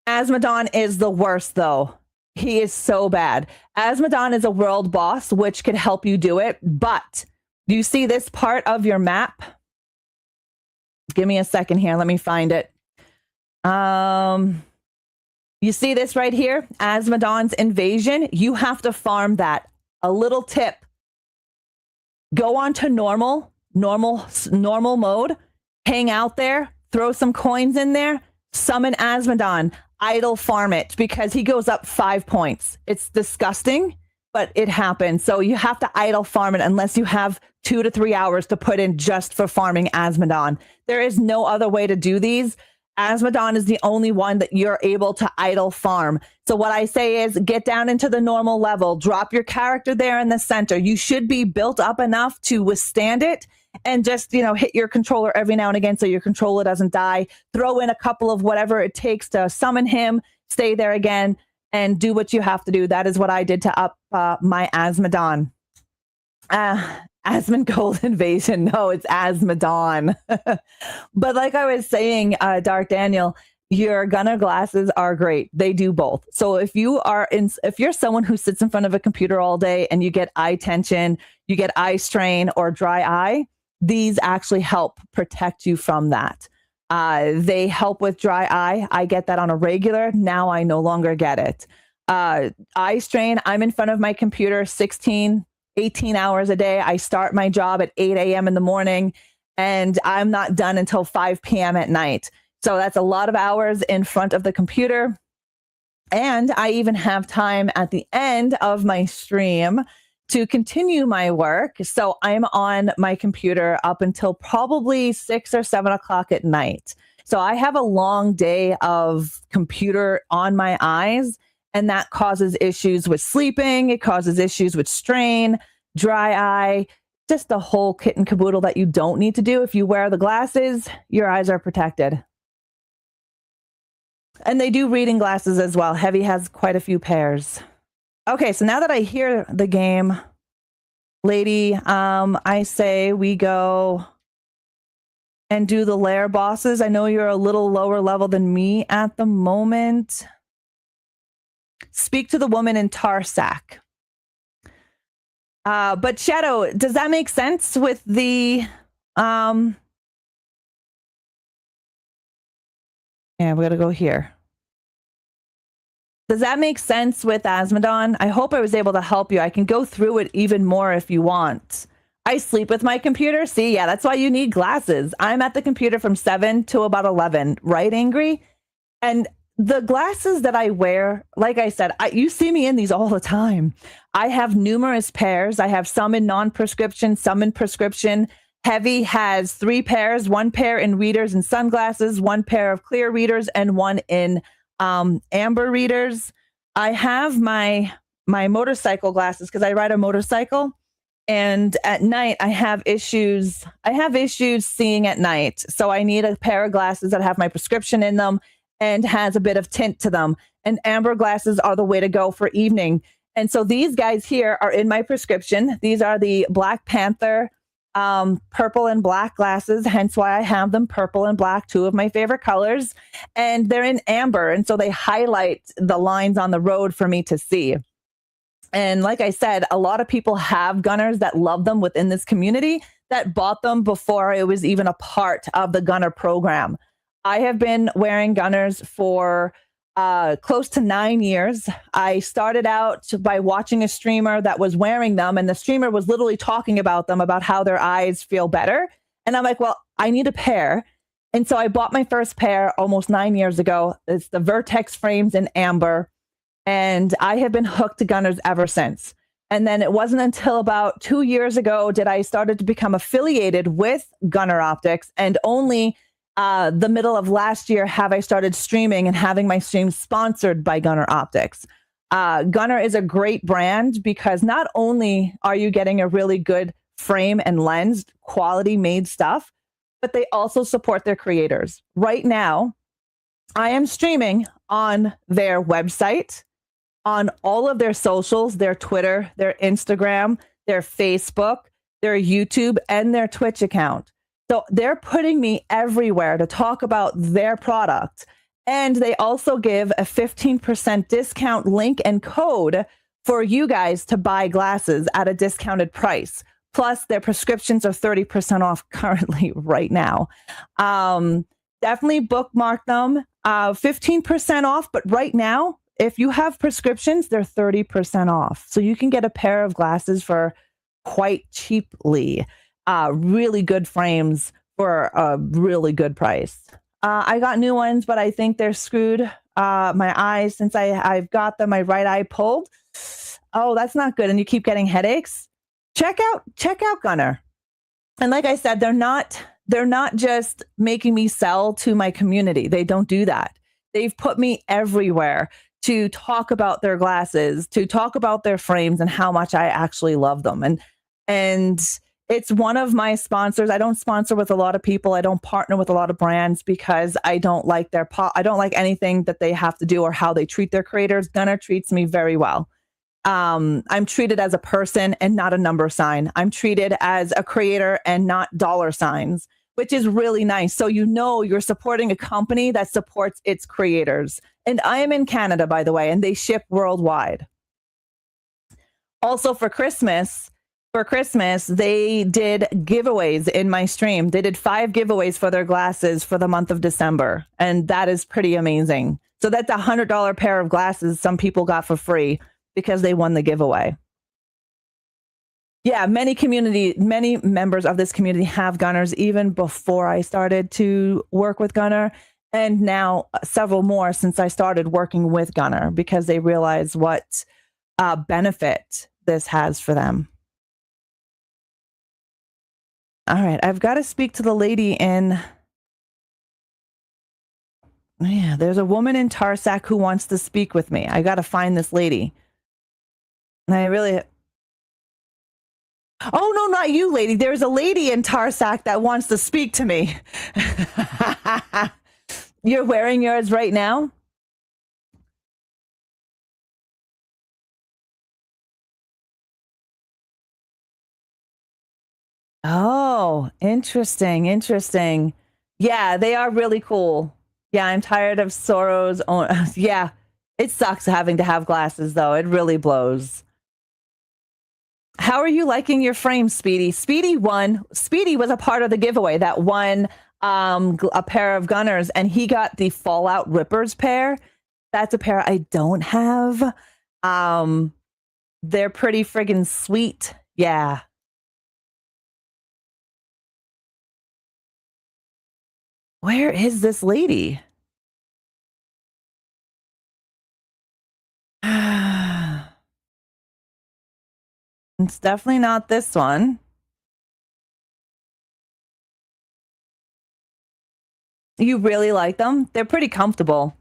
Asmodon is the worst, though. He is so bad. Asmodon is a world boss, which can help you do it. But do you see this part of your map? Give me a second here. Let me find it. You see this right here? Asmodon's invasion. You have to farm that. A little tip. Go on to normal mode. Hang out there. Throw some coins in there. Summon Asmodon. Idle farm it because he goes up 5 points. It's disgusting, but it happens. So you have to idle farm it unless you have 2 to 3 hours to put in just for farming Asmodon. There is no other way to do these. Asmodon is the only one that you're able to idle farm. So what I say is get down into the normal level, drop your character there in the center. You should be built up enough to withstand it and just, hit your controller every now and again so your controller doesn't die. Throw in a couple of whatever it takes to summon him, stay there again, and do what you have to do. That is what I did to up my Asmodon. Asmongold Invasion. No, it's Asmodon. But like I was saying, Dark Daniel, your Gunnar glasses are great. They do both. So if you're someone who sits in front of a computer all day and you get eye tension, you get eye strain or dry eye, these actually help protect you from that. They help with dry eye. I get that on a regular. Now I no longer get it. Eye strain, I'm in front of my computer 18 hours a day. I start my job at 8 a.m. in the morning and I'm not done until 5 p.m. at night. So that's a lot of hours in front of the computer. And I even have time at the end of my stream to continue my work. So I'm on my computer up until probably 6 or 7 o'clock at night. So I have a long day of computer on my eyes, and that causes issues with sleeping. It causes issues with strain, dry eye, just the whole kit and caboodle that you don't need to do. If you wear the glasses, your eyes are protected. And they do reading glasses as well. Heavy has quite a few pairs. Okay, so now that I hear the game, lady, I say we go and do the lair bosses. I know you're a little lower level than me at the moment. Speak to the woman in Tarsac. But Shadow, does that make sense with the yeah, we gotta go here. Does that make sense with Asmodon? I hope I was able to help you. I can go through it even more if you want. I sleep with my computer. See, yeah, that's why you need glasses. I'm at the computer from 7 to about 11, right, Angry? And the glasses that I wear, like I said, you see me in these all the time. I have numerous pairs. I have some in non-prescription, some in prescription. Heavy has 3 pairs, 1 pair in readers and sunglasses, 1 pair of clear readers, and 1 in amber readers. I have my motorcycle glasses because I ride a motorcycle, and at night I have issues seeing at night. So I need a pair of glasses that have my prescription in them and has a bit of tint to them. And amber glasses are the way to go for evening. And so these guys here are in my prescription. These are the Black Panther purple and black glasses, hence why I have them, purple and black, 2 of my favorite colors. And they're in amber, and so they highlight the lines on the road for me to see. And like I said, a lot of people have Gunnars that love them within this community that bought them before it was even a part of the Gunnar program. I have been wearing Gunnars for close to 9 years. I started out by watching a streamer that was wearing them, and the streamer was literally talking about them, about how their eyes feel better. And I'm like, well, I need a pair. And so I bought my first pair almost 9 years ago. It's the Vertex frames in amber. And I have been hooked to Gunnars ever since. And then it wasn't until about 2 years ago that I started to become affiliated with Gunnar Optics, and only the middle of last year have I started streaming and having my streams sponsored by Gunnar Optics. Gunnar is a great brand because not only are you getting a really good frame and lens, quality made stuff, but they also support their creators. Right now, I am streaming on their website, on all of their socials, their Twitter, their Instagram, their Facebook, their YouTube, and their Twitch account. So they're putting me everywhere to talk about their product. And they also give a 15% discount link and code for you guys to buy glasses at a discounted price. Plus, their prescriptions are 30% off currently right now. Definitely bookmark them. 15% off, but right now, if you have prescriptions, they're 30% off. So you can get a pair of glasses for quite cheaply. Really good frames for a really good price. I got new ones, but I think they're screwed. My eyes, since I've got them, my right eye pulled. Oh, that's not good. And you keep getting headaches. Check out Gunnar. And like I said, they're not just making me sell to my community. They don't do that. They've put me everywhere to talk about their glasses, to talk about their frames and how much I actually love them. And it's one of my sponsors. I don't sponsor with a lot of people. I don't partner with a lot of brands because I don't like I don't like anything that they have to do or how they treat their creators. Gunnar treats me very well. I'm treated as a person and not a number sign. I'm treated as a creator and not dollar signs, which is really nice. So you know you're supporting a company that supports its creators. And I am in Canada, by the way, and they ship worldwide. Also for Christmas, they did giveaways in my stream. They did 5 giveaways for their glasses for the month of December. And that is pretty amazing. So that's a $100 pair of glasses some people got for free because they won the giveaway. Yeah, many members of this community have Gunnars even before I started to work with Gunnar. And now several more since I started working with Gunnar because they realize what benefit this has for them. All right, I've got to speak to the lady in. Yeah, there's a woman in Tarsac who wants to speak with me. I got to find this lady. And I really. Oh, no, not you, lady. There's a lady in Tarsac that wants to speak to me. You're wearing yours right now? Oh, interesting. Interesting. Yeah, they are really cool. Yeah, I'm tired of Sorrow's own. Yeah, it sucks having to have glasses, though. It really blows. How are you liking your frame, Speedy? Speedy won. Speedy was a part of the giveaway that won a pair of Gunnars, and he got the Fallout Rippers pair. That's a pair I don't have. They're pretty friggin' sweet. Yeah. Where is this lady? It's definitely not this one. You really like them? They're pretty comfortable.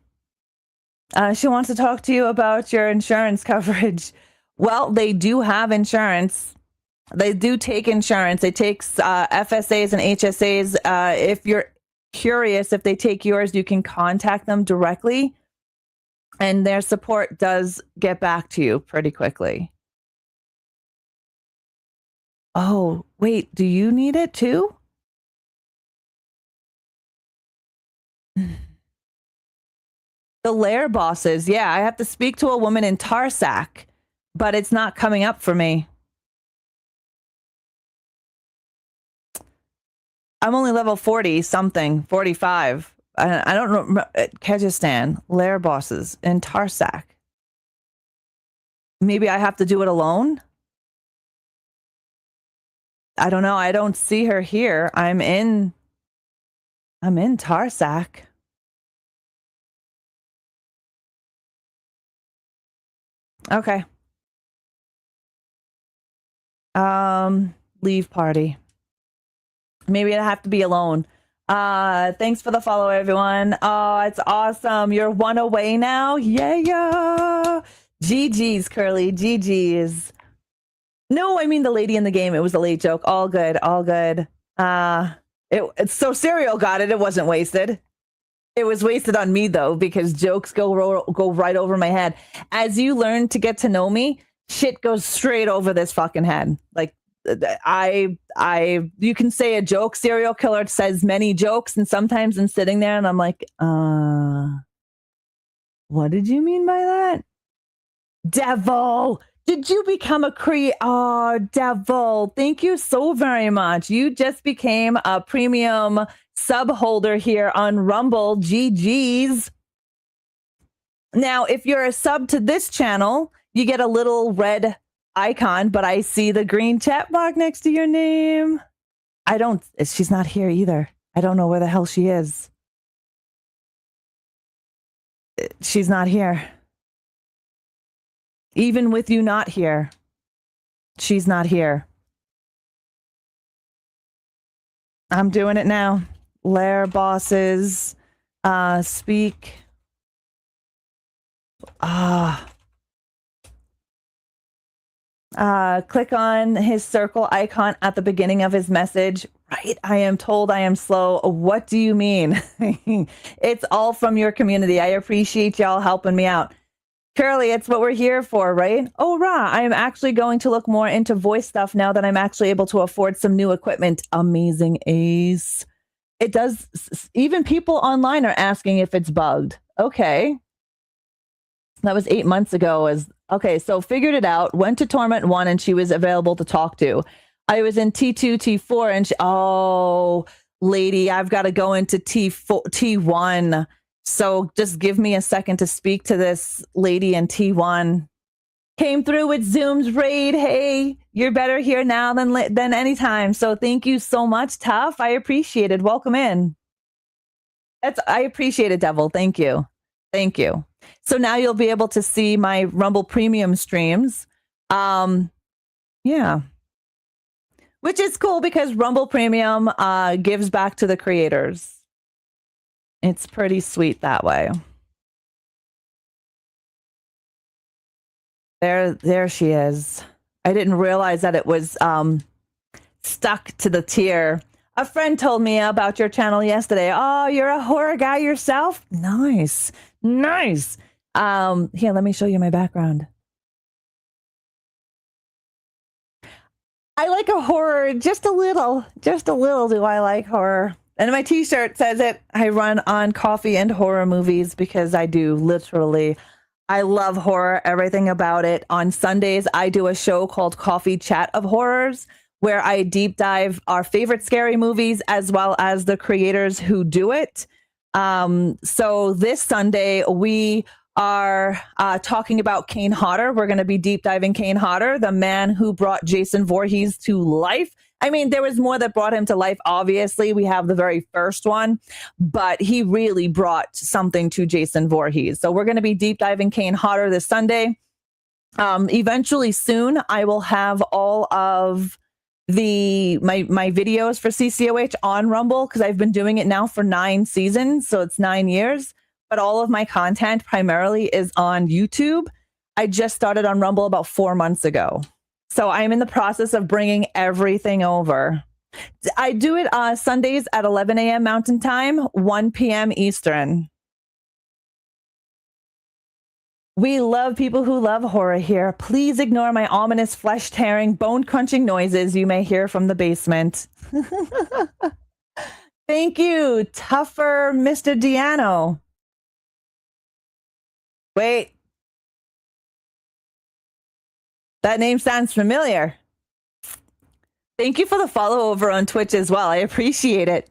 She wants to talk to you about your insurance coverage. Well, they do have insurance. They do take insurance. It takes FSAs and HSAs. If you're curious if they take yours, you can contact them directly. And their support does get back to you pretty quickly. Oh, wait, do you need it too? The lair bosses. Yeah, I have to speak to a woman in Tarsac, but it's not coming up for me. I'm only level 40 something, 45. I don't know. Kyrgyzstan, lair bosses in Tarsac. Maybe I have to do it alone? I don't know. I don't see her here. I'm in Tarsac. Okay. Leave party. Maybe I have to be alone. Thanks for the follow, everyone. Oh, it's awesome. You're one away now. Yeah. GG's, Curly. GG's. No, I mean the lady in the game. It was a late joke. All good. It's so Serial got it. It wasn't wasted. It was wasted on me though, because jokes go right over my head. As you learn to get to know me, shit goes straight over this fucking head. Like you can say a joke. Serial killer says many jokes, and sometimes I'm sitting there and I'm like, what did you mean by that? Devil, did you become a Oh, Devil, thank you so very much. You just became a premium sub holder here on Rumble. GG's. Now, if you're a sub to this channel, you get a little red icon, but I see the green chat box next to your name. She's not here either. I don't know where the hell she is. She's not here. Even with you not here, she's not here. I'm doing it now. Lair bosses, speak. Click on his circle icon at the beginning of his message. Right, I am told I am slow. What do you mean? It's all from your community. I appreciate y'all helping me out. Curly, it's what we're here for, right? Oh, rah, I am actually going to look more into voice stuff now that I'm actually able to afford some new equipment. Amazing, Ace. It does, even people online are asking if it's bugged. Okay. That was 8 months ago. Okay, so figured it out, went to Torment 1 and she was available to talk to. I was in T2, T4 and lady, I've got to go into T1. So just give me a second to speak to this lady in T1. Came through with Zoom's raid. Hey, you're better here now than anytime. So thank you so much, Tough. I appreciate it. Welcome in. I appreciate it, Devil. Thank you. Thank you. So now you'll be able to see my Rumble Premium streams. Yeah. Which is cool because Rumble Premium gives back to the creators. It's pretty sweet that way. There she is. I didn't realize that it was stuck to the tier. A friend told me about your channel yesterday. Oh, you're a horror guy yourself? Nice. Nice. Here, let me show you my background. I like a horror just a little do I like horror. And my t-shirt says it. I run on coffee and horror movies because I do literally. I love horror, everything about it. On Sundays, I do a show called Coffee Chat of Horrors, where I deep dive our favorite scary movies as well as the creators who do it. So this Sunday, we are talking about Kane Hodder. We're going to be deep diving Kane Hodder, the man who brought Jason Voorhees to life. I mean, there was more that brought him to life. Obviously, we have the very first one, but he really brought something to Jason Voorhees. So we're going to be deep diving Kane Hodder this Sunday. Eventually soon, I will have all of my videos for CCOH on Rumble because I've been doing it now for 9 seasons. So it's 9 years. But all of my content primarily is on YouTube. I just started on Rumble about 4 months ago. So I'm in the process of bringing everything over. I do it Sundays at 11 a.m. Mountain Time, 1 p.m. Eastern. We love people who love horror here. Please ignore my ominous flesh-tearing, bone-crunching noises you may hear from the basement. Thank you, Tougher Mr. Diano. Wait. That name sounds familiar. Thank you for the follow over on Twitch as well. I appreciate it.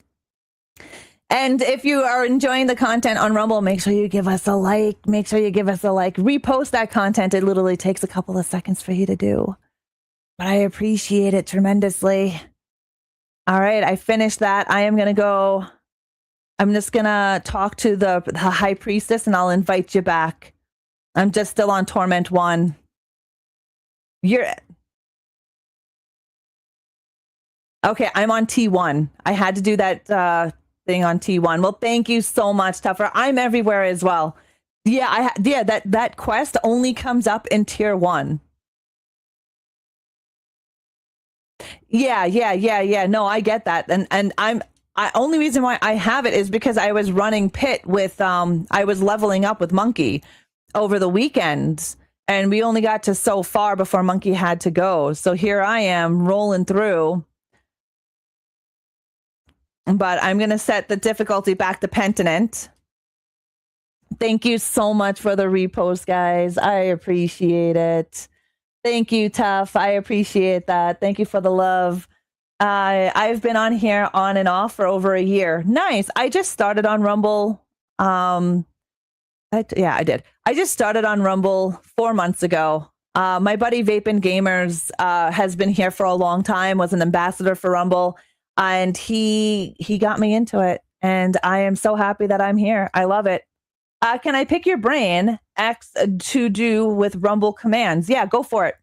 And if you are enjoying the content on Rumble, make sure you give us a like. Make sure you give us a like. Repost that content. It literally takes a couple of seconds for you to do. But I appreciate it tremendously. All right, I finished that. I am going to go. I'm just going to talk to the High Priestess and I'll invite you back. I'm just still on Torment 1. Okay, I'm on T1. I had to do that thing on T1. Well, thank you so much, Tougher. I'm everywhere as well. Yeah, that quest only comes up in tier 1. Yeah. No, I get that. And only reason why I have it is because I was running pit with I was leveling up with Monkey over the weekend, and we only got to so far before Monkey had to go. So here I am rolling through. But I'm going to set the difficulty back to Penitent. Thank you so much for the repost, guys. I appreciate it. Thank you, Tough. I appreciate that. Thank you for the love. I've been on here on and off for over a year. Nice. I just started on Rumble. I did. I just started on Rumble 4 months ago. My buddy Vapin Gamers has been here for a long time, was an ambassador for Rumble, and he got me into it. And I am so happy that I'm here. I love it. Can I pick your brain, X, to do with Rumble commands? Yeah, go for it.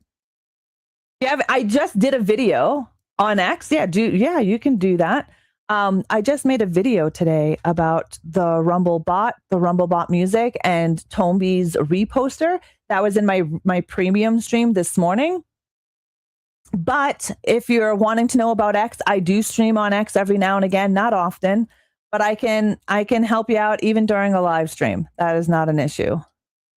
I just did a video on X. Yeah, you can do that. I just made a video today about the Rumble bot music, and Tomby's reposter. That was in my premium stream this morning. But if you're wanting to know about X, I do stream on X every now and again, not often, but I can help you out even during a live stream. That is not an issue.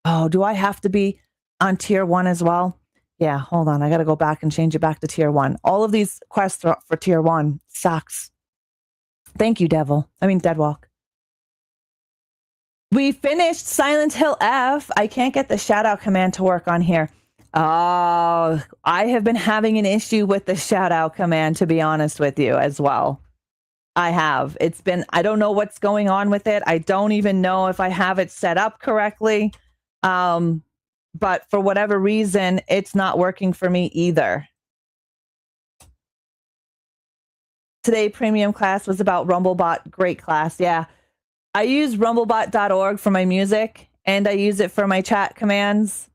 Oh, do I have to be on tier 1 as well? Yeah, hold on. I got to go back and change it back to tier 1. All of these quests are up for tier 1. Sucks. Thank you, Deadwalk. We finished Silent Hill F. I can't get the shout out command to work on here. Oh, I have been having an issue with the shout out command, to be honest with you, as well. I have. I don't know what's going on with it. I don't even know if I have it set up correctly. But for whatever reason, it's not working for me either. Today, premium class was about Rumblebot. Great class. Yeah. I use rumblebot.org for my music, and I use it for my chat commands.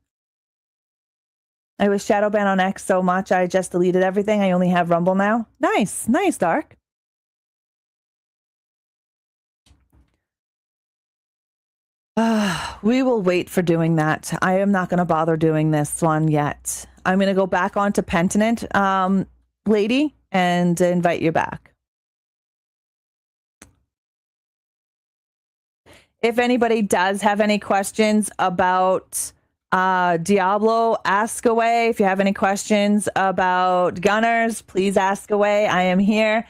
I was shadow banned on X so much I just deleted everything. I only have Rumble now. Nice, nice, Dark. We will wait for doing that. I am not going to bother doing this one yet. I'm going to go back onto Pentinent, lady, and invite you back. If anybody does have any questions about Diablo, ask away. If you have any questions about Gunnars, please ask away. I am here.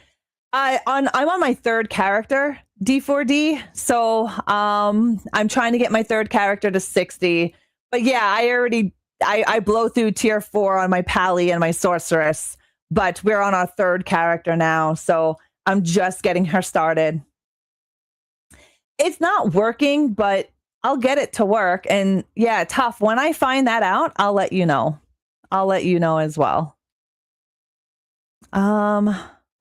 I'm on my third character, D4D, so I'm trying to get my third character to 60. But yeah, I blow through tier 4 on my Pally and my Sorceress, but we're on our third character now, so I'm just getting her started. It's not working, but I'll get it to work. And yeah, tough. When I find that out, I'll let you know. I'll let you know as well.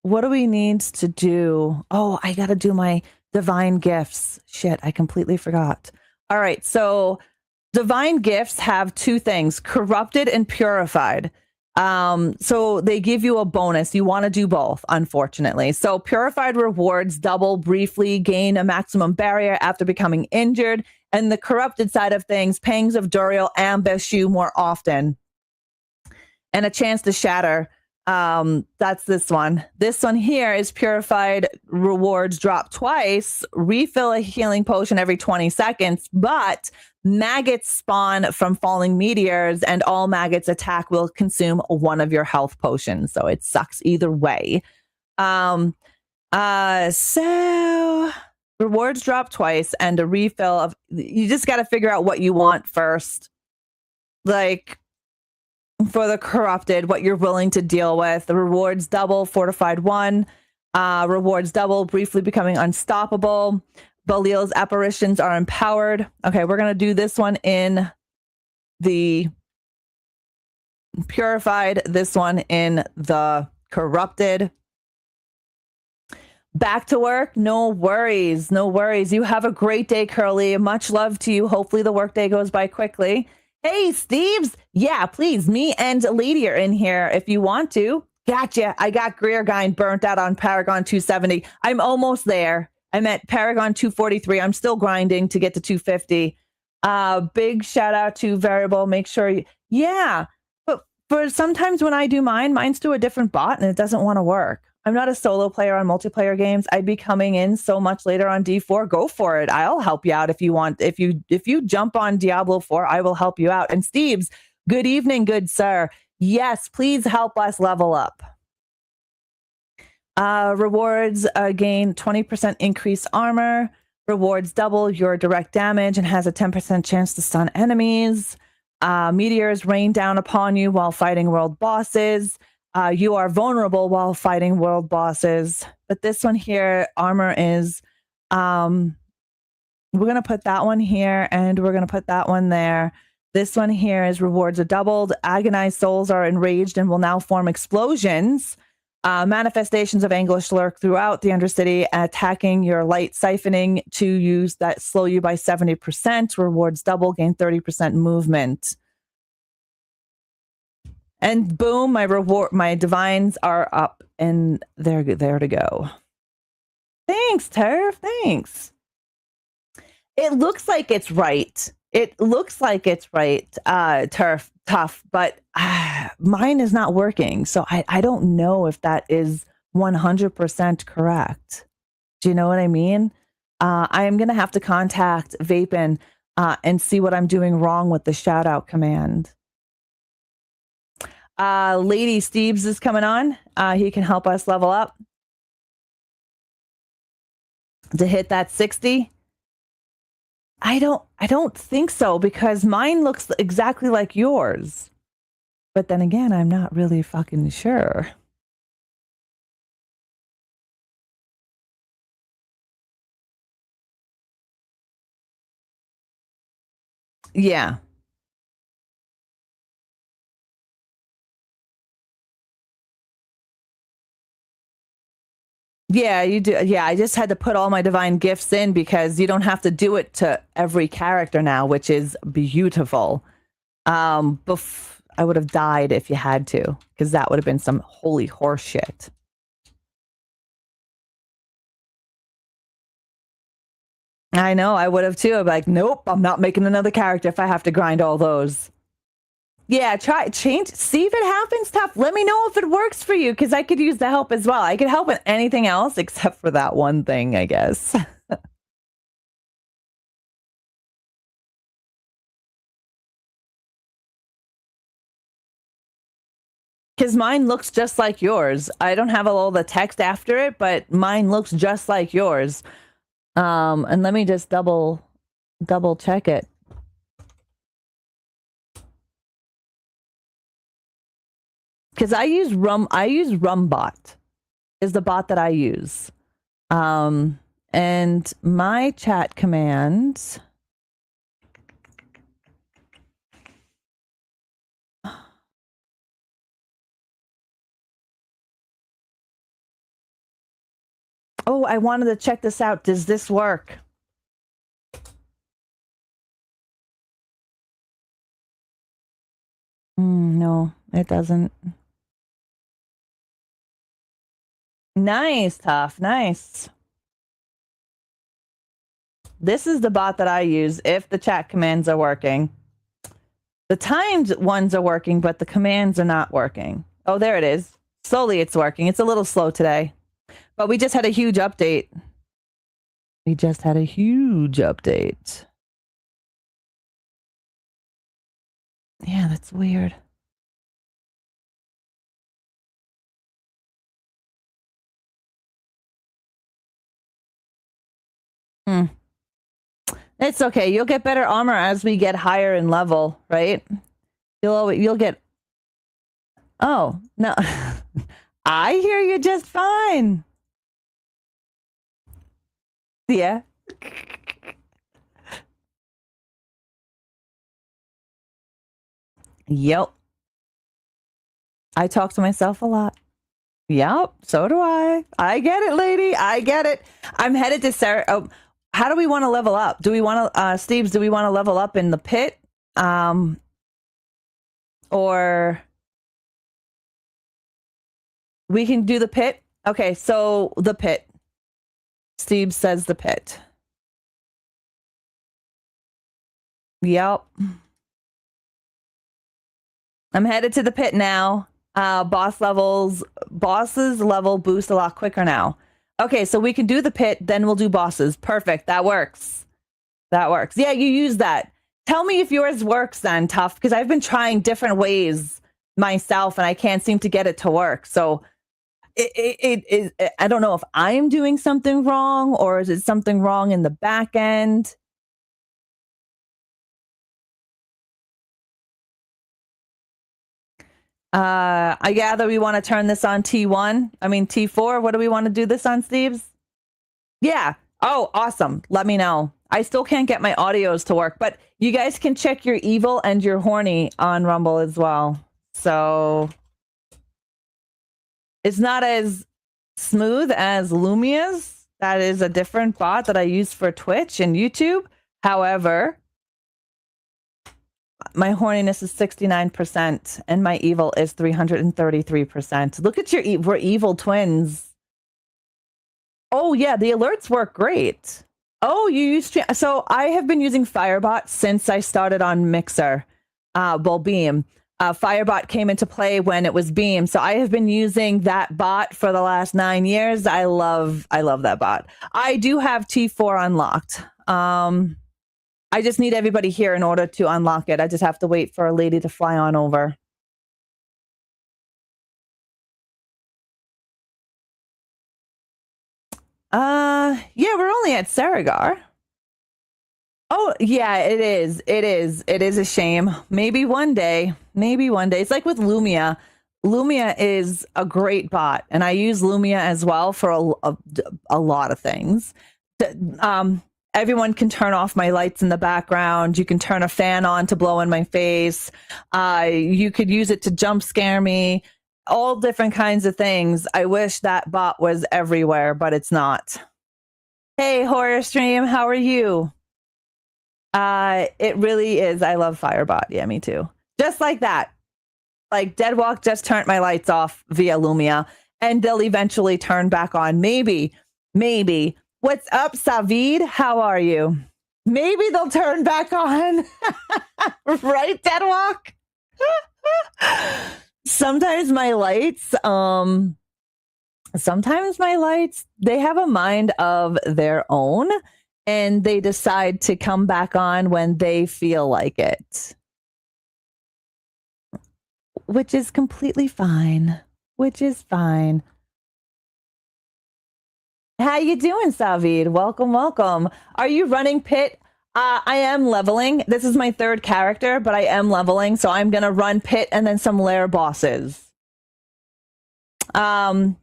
What do we need to do? Oh, I got to do my divine gifts. Shit, I completely forgot. All right, so divine gifts have two things, corrupted and purified. So they give you a bonus. You want to do both, unfortunately. So purified rewards double briefly, gain a maximum barrier after becoming injured. And the corrupted side of things, pangs of Duriel ambush you more often. And a chance to shatter. That's this one. This one here is purified rewards drop twice, refill a healing potion every 20 seconds, but maggots spawn from falling meteors and all maggots attack will consume one of your health potions. So it sucks either way. So rewards drop twice and a refill of, you just got to figure out what you want first. Like, for the corrupted, what you're willing to deal with. The rewards double, fortified 1. Rewards double, briefly becoming unstoppable. Belial's apparitions are empowered. Okay, we're going to do this one in the purified, this one in the corrupted. Back to work? No worries. No worries. You have a great day, Curly. Much love to you. Hopefully the workday goes by quickly. Hey, Steves. Yeah, please. Me and Lady are in here if you want to. Gotcha. I got Greergine burnt out on Paragon 270. I'm almost there. I'm at Paragon 243. I'm still grinding to get to 250. Big shout out to Variable. Make sure you, yeah. But for sometimes when I do mine's to a different bot and it doesn't want to work. I'm not a solo player on multiplayer games. I'd be coming in so much later on D4. Go for it. I'll help you out if you want. If you jump on Diablo 4, I will help you out. And Steves, good evening, good sir. Yes, please help us level up. Rewards gain 20% increased armor. Rewards double your direct damage and has a 10% chance to stun enemies. Meteors rain down upon you while fighting world bosses. You are vulnerable while fighting world bosses. But this one here, armor is, we're going to put that one here and we're going to put that one there. This one here is rewards are doubled. Agonized souls are enraged and will now form explosions. Manifestations of anguish lurk throughout the Undercity, attacking your light, siphoning to use that slow you by 70%. Rewards double, gain 30% movement. And boom, my divines are up and they're there to go. Thanks, Turf. Thanks. It looks like it's right. It looks like it's right, Turf, tough, but mine is not working. So I don't know if that is 100% correct. Do you know what I mean? I am going to have to contact Vapin and see what I'm doing wrong with the shout out command. Lady Steves is coming on. He can help us level up to hit that 60. I don't think so because mine looks exactly like yours. But then again, I'm not really fucking sure. Yeah. Yeah, you do. Yeah, I just had to put all my divine gifts in because you don't have to do it to every character now, which is beautiful. I would have died if you had to, because that would have been some holy horse shit. I know, I would have too. I'd be like, nope, I'm not making another character if I have to grind all those. Yeah, change, see if it happens tough. Let me know if it works for you, because I could use the help as well. I could help with anything else except for that one thing, I guess. Because mine looks just like yours. I don't have all the text after it, but mine looks just like yours. And let me just double check it. Because I use Rumbot is the bot that I use. And my chat commands. Oh, I wanted to check this out. Does this work? No, it doesn't. Nice, Tough. Nice. This is the bot that I use if the chat commands are working. The timed ones are working, but the commands are not working. Oh, there it is. Slowly it's working. It's a little slow today. But we just had a huge update. Yeah, that's weird. It's okay. You'll get better armor as we get higher in level, right? You'll get. Oh, no. I hear you just fine. Yeah. Yep. I talk to myself a lot. Yep, so do I. I get it, lady. I get it. I'm headed to Sarah. Oh, how do we want to level up? Do we want to, Steves, do we want to level up in the pit? Or we can do the pit? Okay, so the pit. Steve says the pit. Yep. I'm headed to the pit now. Bosses level boost a lot quicker now. Okay, so we can do the pit, then we'll do bosses. Perfect. That works. Yeah, you use that. Tell me if yours works then, Tough, because I've been trying different ways myself and I can't seem to get it to work. So I don't know if I'm doing something wrong or is it something wrong in the back end? I gather we want to turn this on T1. I mean, T4. What do we want to do this on, Steves? Yeah. Oh, awesome. Let me know. I still can't get my audios to work, but you guys can check your evil and your horny on Rumble as well. So it's not as smooth as Lumia's. That is a different bot that I use for Twitch and YouTube. However, my horniness is 69% and my evil is 333%. Look at we're evil twins. Oh yeah, the alerts work great. Oh, you use so I have been using Firebot since I started on Mixer. Beam. Firebot came into play when it was Beam, so I have been using that bot for the last 9 years. I love that bot. I do have T4 unlocked. I just need everybody here in order to unlock it. I just have to wait for a lady to fly on over. Yeah, we're only at Saragar. Oh, yeah, it is. It is a shame. Maybe one day. It's like with Lumia. Lumia is a great bot, and I use Lumia as well for a lot of things. Everyone can turn off my lights in the background. You can turn a fan on to blow in my face. You could use it to jump scare me. all different kinds of things. I wish that bot was everywhere, but it's not. Hey, Horror Stream, how are you? It really is. I love Firebot. Yeah, me too. Just like that. Like Deadwalk just turned my lights off via Lumia, and they'll eventually turn back on. Maybe. What's up, Savid? How are you? Maybe they'll turn back on. Right, Deadwalk? Sometimes my lights, they have a mind of their own, and they decide to come back on when they feel like it. Which is completely fine. How you doing, Savid? Welcome. Are you running Pit? I am leveling. This is my third character, but I am leveling, so I'm gonna run Pit and then some lair bosses. I'm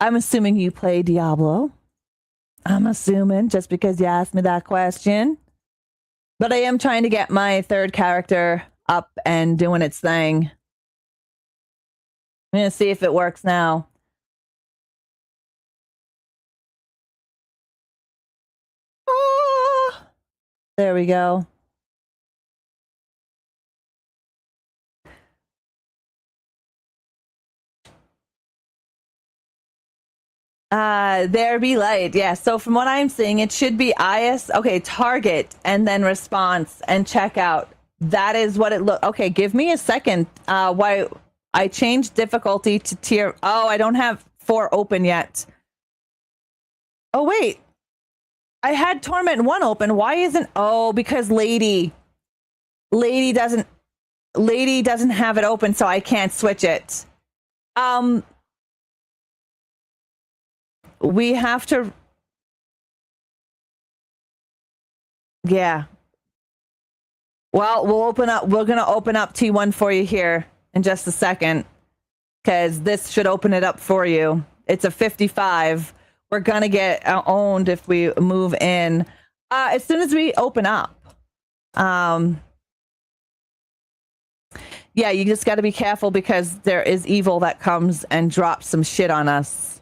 assuming you play Diablo. I'm assuming, just because you asked me that question. But I am trying to get my third character up and doing its thing. I'm gonna see if it works now. There we go. There be light. Yeah. So from what I'm seeing, it should be IS. Okay. Target and then response and checkout. That is what it look. Okay. Give me a second. Why I changed difficulty to tier. Oh, I don't have 4 open yet. Oh, wait. I had Torment 1 open. Why isn't... Oh, because Lady doesn't have it open, so I can't switch it. We have to... Yeah. Well, we're going to open up T1 for you here in just a second, because this should open it up for you. It's a 55. We're going to get owned if we move in. As soon as we open up. Yeah, you just got to be careful, because there is evil that comes and drops some shit on us.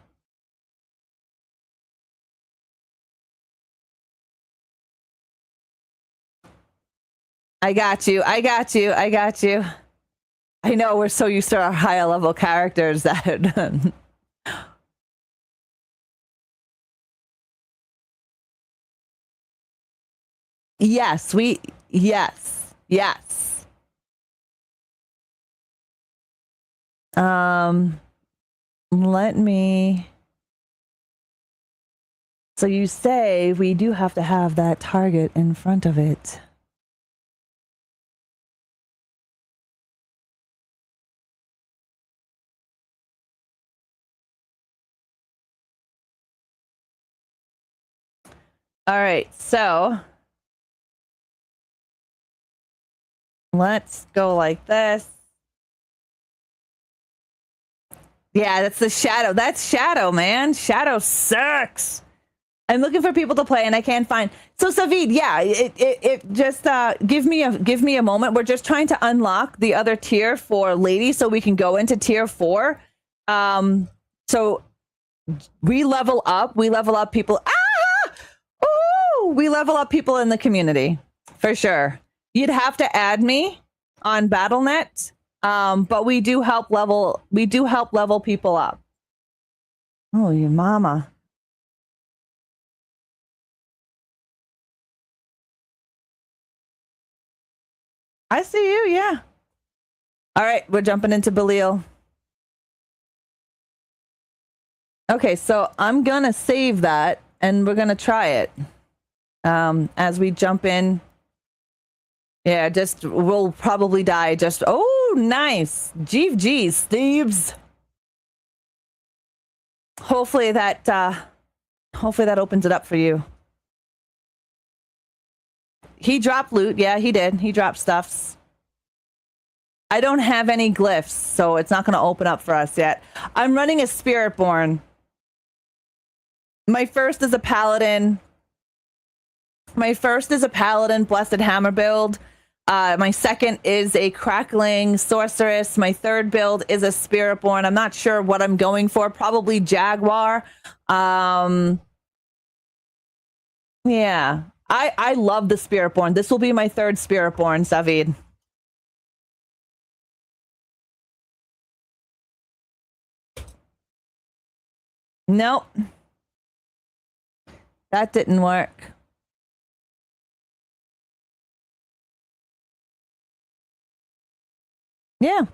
I got you. I know we're so used to our higher level characters that... Yes. Let me... So you say we do have to have that target in front of it. All right, so let's go like this. Yeah, that's the Shadow. That's Shadow, man. Shadow sucks. I'm looking for people to play and I can't find. So Savid, yeah, it just give me a moment. We're just trying to unlock the other tier for Lady so we can go into tier 4. So we level up people. We level up people in the community for sure. You'd have to add me on BattleNet, but we do help level people up. Oh, your mama. I see you, yeah. All right, we're jumping into Belial. Okay, so I'm gonna save that and we're gonna try it. As we jump in. Yeah, we'll probably die. Oh, nice. Geez, thieves. Hopefully that opens it up for you. He dropped loot. Yeah, he did. He dropped stuffs. I don't have any glyphs, so it's not going to open up for us yet. I'm running a Spiritborn. My first is a Paladin. Blessed Hammer build. My second is a crackling sorceress. My third build is a spiritborn. I'm not sure what I'm going for. Probably jaguar. Yeah. I love the spiritborn. This will be my third spiritborn, Savid. Nope. That didn't work. Yeah.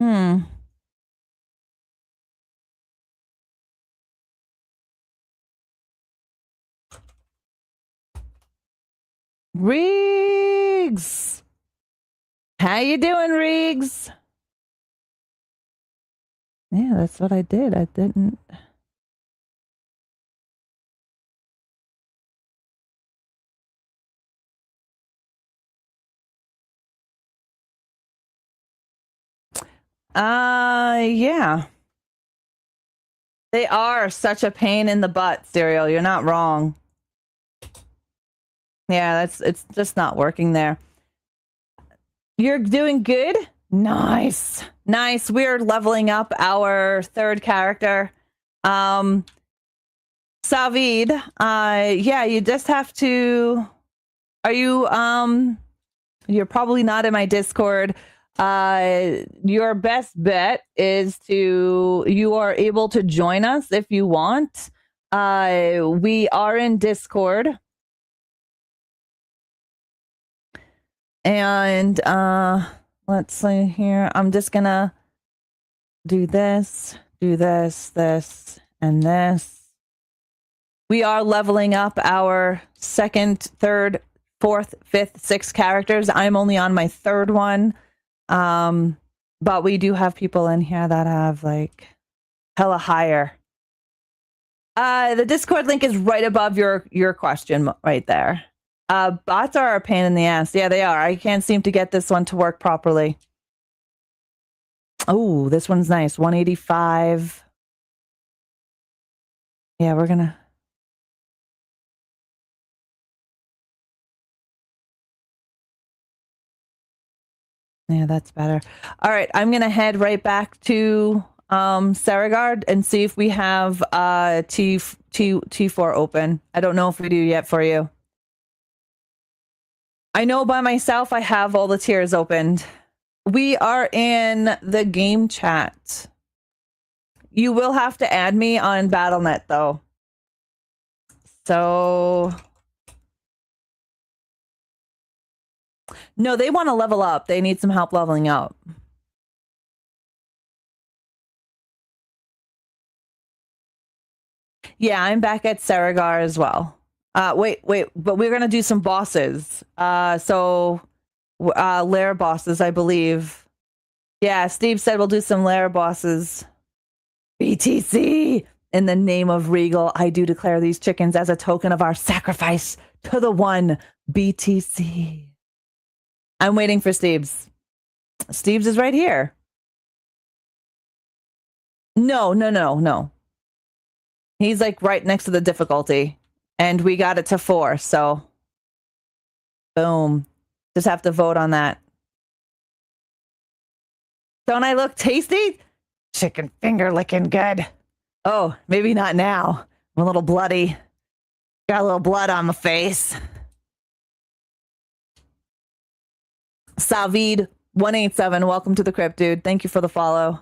Hmm. Riggs. How you doing, Riggs? Yeah, that's what I did. I didn't. Yeah. They are such a pain in the butt, Serial. You're not wrong. Yeah, it's just not working there. You're doing good? Nice. Nice. We're leveling up our third character. Savid, yeah, you just have to. Are you you're probably not in my Discord. Your best bet is you are able to join us if you want. We are in Discord. And let's see here. I'm just gonna do this, this, and this. We are leveling up our second, third, fourth, fifth, sixth characters. I'm only on my third one. But we do have people in here that have like hella higher. The Discord link is right above your question right there. Bots are a pain in the ass. Yeah, they are. I can't seem to get this one to work properly. Oh, this one's nice. 185. Yeah, we're gonna. Yeah, that's better. All right, I'm gonna head right back to Saragard and see if we have T4 open. I don't know if we do yet for you. I know by myself I have all the tiers opened. We are in the game chat. You will have to add me on BattleNet though. So no, they want to level up. They need some help leveling up. Yeah, I'm back at Saragar as well. Wait, but we're gonna do some bosses. Lair bosses, I believe. Yeah, Steve said we'll do some lair bosses. BTC! In the name of Regal, I do declare these chickens as a token of our sacrifice to the one BTC. I'm waiting for Steve's. Steve's is right here. No. He's like right next to the difficulty. And we got it to 4, so boom. Just have to vote on that. Don't I look tasty? Chicken finger licking good. Oh, maybe not now. I'm a little bloody. Got a little blood on my face. Savid 187, welcome to the crypt, dude. Thank you for the follow.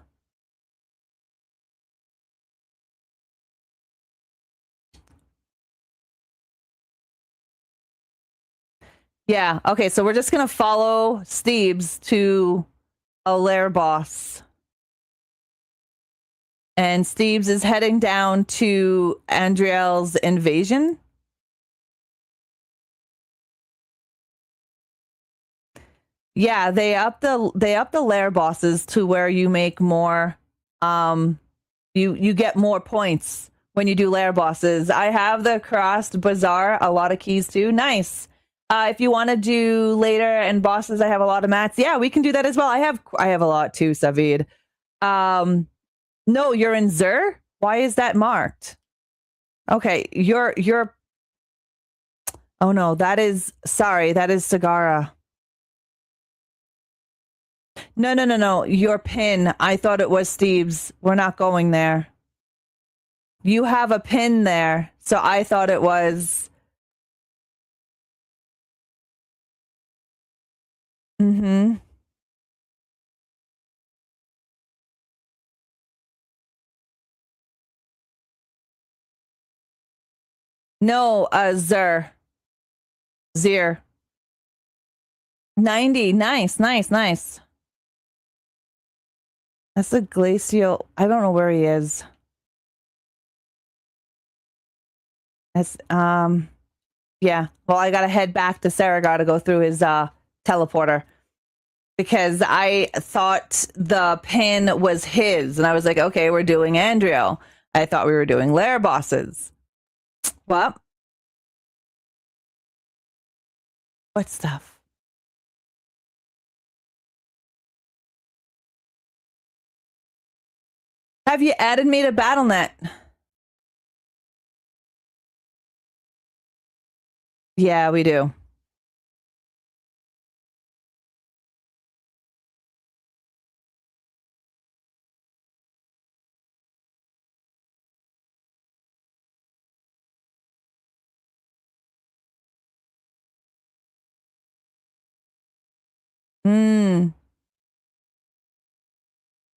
Yeah, okay, so we're just gonna follow Steve's to a lair boss. And Steve's is heading down to Andriel's invasion. Yeah, they up the lair bosses to where you make more you get more points when you do lair bosses. I have the crossed bazaar, a lot of keys too. Nice. If you want to do later and bosses, I have a lot of mats. Yeah, we can do that as well. I have a lot too, Savid. No, you're in Zur. Why is that marked? Okay, you're. Oh no, that is Sagara. No. Your pin. I thought it was Steve's. We're not going there. You have a pin there, so I thought it was. Mm-hmm. No, Zur. Zir. 90. Nice. That's a glacial. I don't know where he is. That's yeah. Well, I gotta head back to Saragar to go through his teleporter because I thought the pin was his, and I was like, okay, we're doing Andrio. I thought we were doing lair bosses. What stuff? Have you added me to BattleNet? Yeah, we do.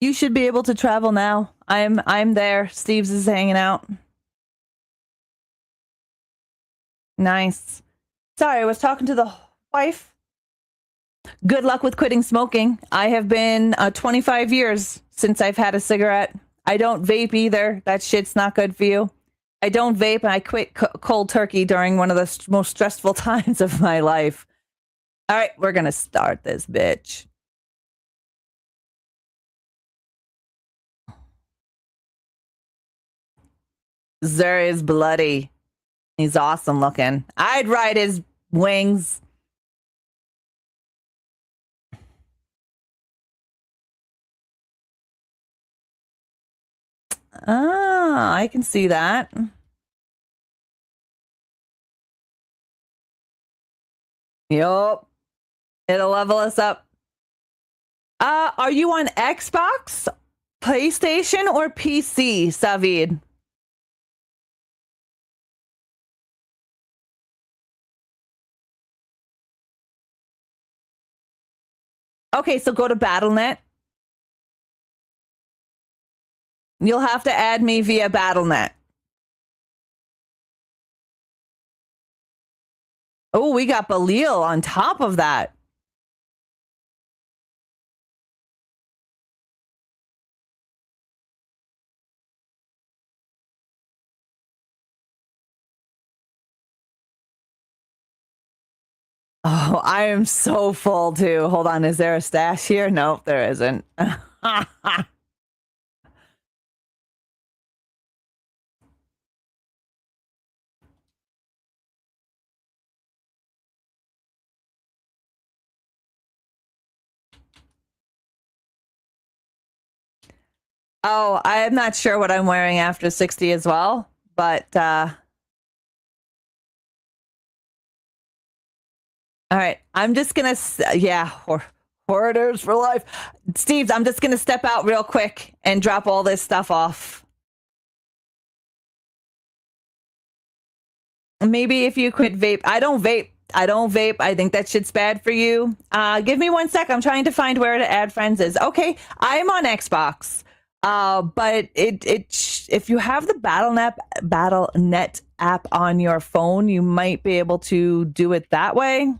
You should be able to travel now. I'm there. Steve's is hanging out. Nice. Sorry, I was talking to the wife. Good luck with quitting smoking. I have been 25 years since I've had a cigarette. I don't vape either. That shit's not good for you. I don't vape, and I quit cold turkey during one of the most stressful times of my life. All right, we're going to start this bitch. Zur is bloody. He's awesome looking. I'd ride his wings. Ah, I can see that. Yup. It'll level us up. Are you on Xbox, PlayStation, or PC, Savid? Okay, so go to BattleNet. You'll have to add me via BattleNet. Oh, we got Belial on top of that. Oh, I am so full too. Hold on, is there a stash here? Nope, there isn't. Oh, I'm not sure what I'm wearing after 60 as well, but all right, I'm just gonna hoarders for life. Steve, I'm just gonna step out real quick and drop all this stuff off. Maybe if you quit vape. I don't vape. I think that shit's bad for you. Give me 1 sec. I'm trying to find where to add friends is. Okay, I'm on Xbox. But if you have the BattleNet app on your phone, you might be able to do it that way.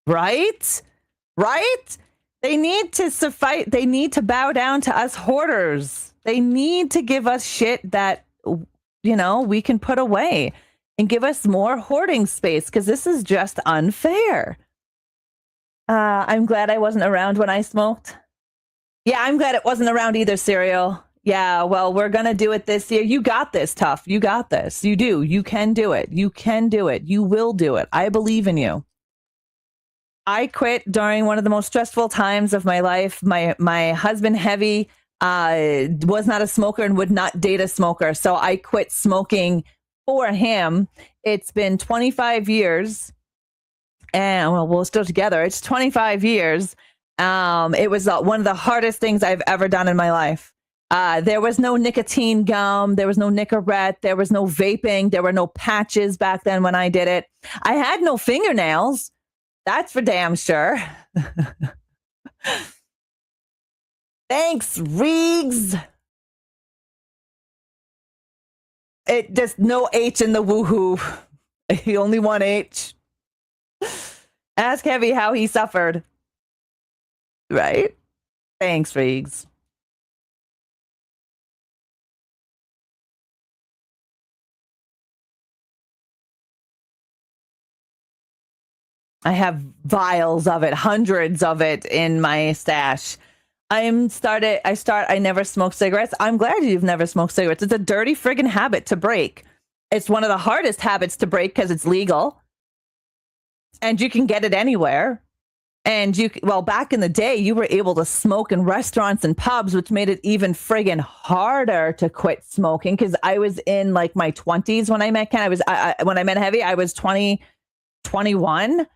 Right? They need to bow down to us hoarders. They need to give us shit that we can put away and give us more hoarding space because this is just unfair. I'm glad I wasn't around when I smoked. Yeah, I'm glad it wasn't around either, Serial. Yeah, well, we're going to do it this year. You got this, Tough. You got this. You do. You can do it. You can do it. You will do it. I believe in you. I quit during one of the most stressful times of my life. My husband, Heavy, was not a smoker and would not date a smoker. So I quit smoking for him. It's been 25 years. And well, we're still together. It's 25 years. It was one of the hardest things I've ever done in my life. There was no nicotine gum. There was no Nicorette. There was no vaping. There were no patches back then when I did it. I had no fingernails. That's for damn sure. Thanks, Reegs. It just no H in the woohoo. He only one H. Ask Heavy how he suffered. Right? Thanks, Reegs. I have vials of it, hundreds of it in my stash. I never smoked cigarettes. I'm glad you've never smoked cigarettes. It's a dirty friggin' habit to break. It's one of the hardest habits to break because it's legal. And you can get it anywhere. And back in the day, you were able to smoke in restaurants and pubs, which made it even friggin' harder to quit smoking. Because I was in like my 20s when I met Ken. When I met Heavy, I was 21